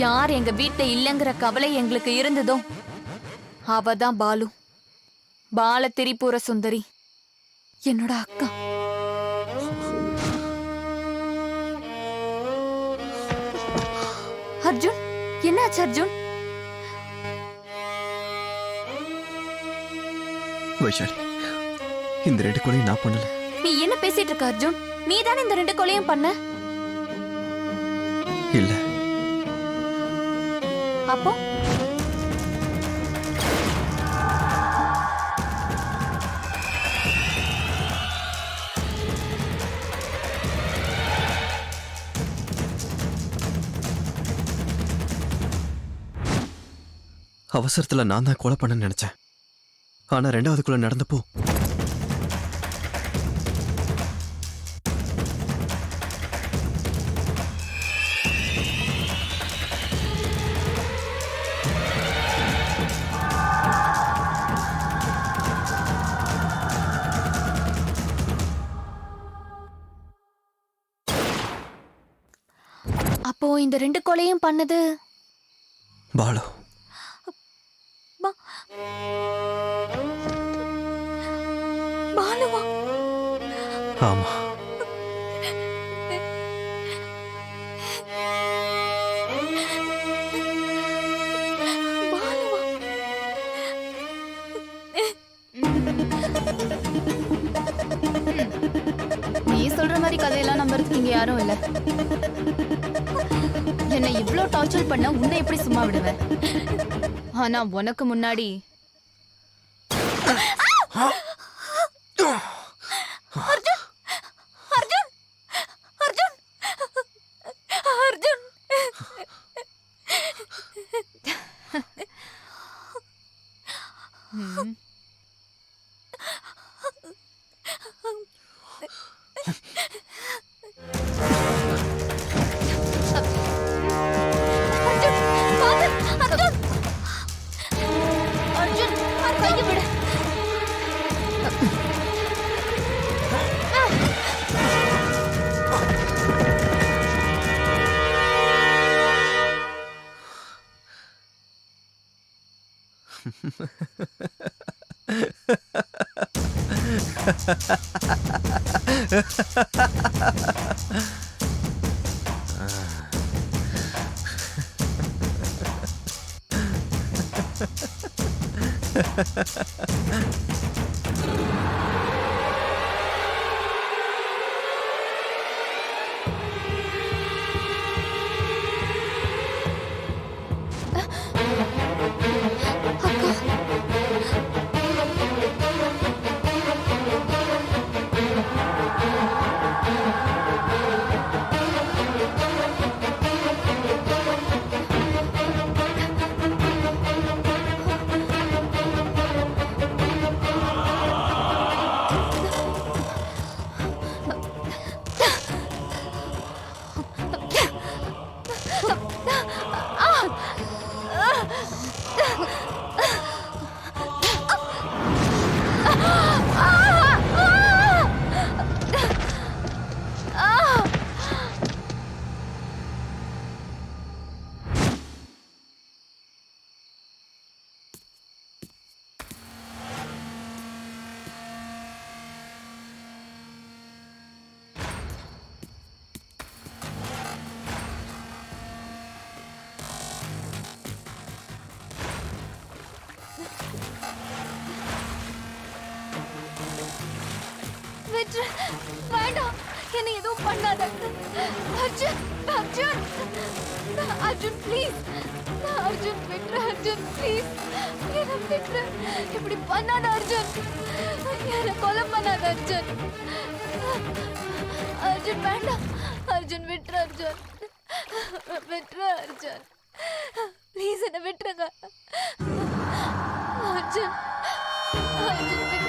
யார் எங்க வீட்டுல இல்லங்கிற கவலை எங்களுக்கு இருந்ததோ அவதான் பாலு. பால திரிபுர சுந்தரி, என்னோட அக்கா. அர்ஜுன், என்னாச்சு அர்ஜுன்? வைஷாலி, இந்த 2 கொலையும் நான் பண்ணல. நீ என்ன பேசிட்டு இருக்க அர்ஜுன்? நீ தானே இந்த 2 கொலையும் பண்ண. இல்ல. அப்போ அவசரத்துல நான் தான் கொலை பண்ண நினைச்சேன். ஆனா 2வது கொலை நடந்தப்போ அப்போ இந்த 2 கொலையும் பண்ணது பாலு. பாலுவா? ஆமா. பாலுவா? நீ சொல்ற மாதிரி கதையெல்லாம் நம்புறதுக்கு இங்க யாரும் இல்ல. என்னை இவ்ளோ டார்ச்சர் பண்ண உன்னை எப்படி சும்மா விடுவேன்? ஆனா உனக்கு முன்னாடி அர்ஜுன்! அர்ஜுன்! அர்ஜுன்! அர்ஜுன்! அர்ஜுன்! பாத்து! அர்ஜுன்! அர்ஜுன்! கையை விடு! விட்டு வேண்டாம், என்னை எதுவும் பண்ணாத. அர்ஜுன்! அர்ஜுன்! அர்ஜுன் ப்ளீஸ்! அர்ஜுன் விட்டு, அர்ஜுன் ப்ளீஸ்! என்னை விட்டு, இப்படி பண்ணாத அர்ஜுன்! என்னை கொலை பண்ணாத அர்ஜுன்! அர்ஜுன் வேண்டாம், அர்ஜுன் விட்டு, அர்ஜுன் விட்டு, அர்ஜுன் ப்ளீஸ் என்னை விட்டுருங்க. அர்ஜுன்! அர்ஜுன் விட்டு!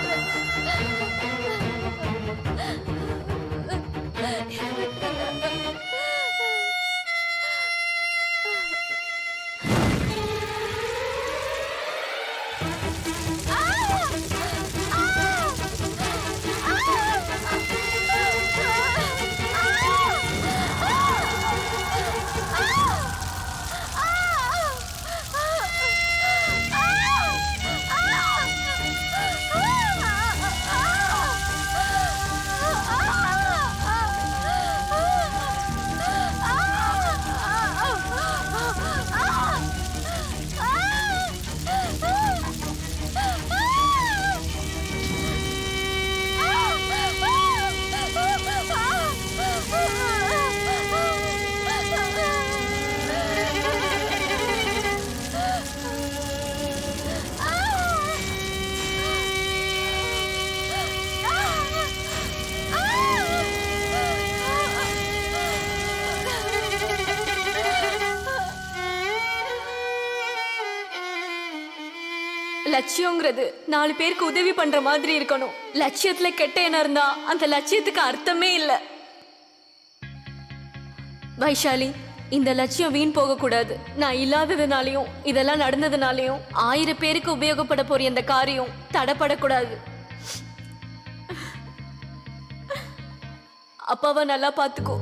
லட்சியங்கிறது 4 பேருக்கு உதவி பண்ற மாதிரி இருக்கணும். லட்சியத்துல கெட்ட எண்ணம் இருந்தா அந்த லட்சியத்துக்கு அர்த்தமே இல்ல. வைஷாலி, இந்த லட்சியம் வீண் போக கூடாது. நான் இல்லாததுனாலையும் இதெல்லாம் நடந்ததுனாலையும் 1000 பேருக்கு உபயோகப்பட போற இந்த காரியம் தடப்படக்கூடாது. அப்பாவை நல்லா பாத்துக்கோ.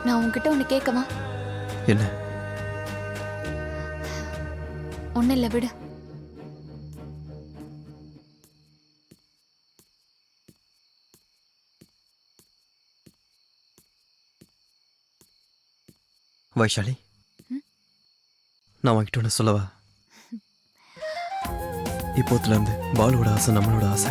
நான் உன்கிட்ட ஒன்று கேட்கவா? என்ன? ஒன்றும் இல்லை, விடு. வைஷாலி, நான் உன்கிட்ட ஒன்று சொல்லவா? இப்போத்துல இருந்து பாலுவோட ஆசை நம்மளோட ஆசை.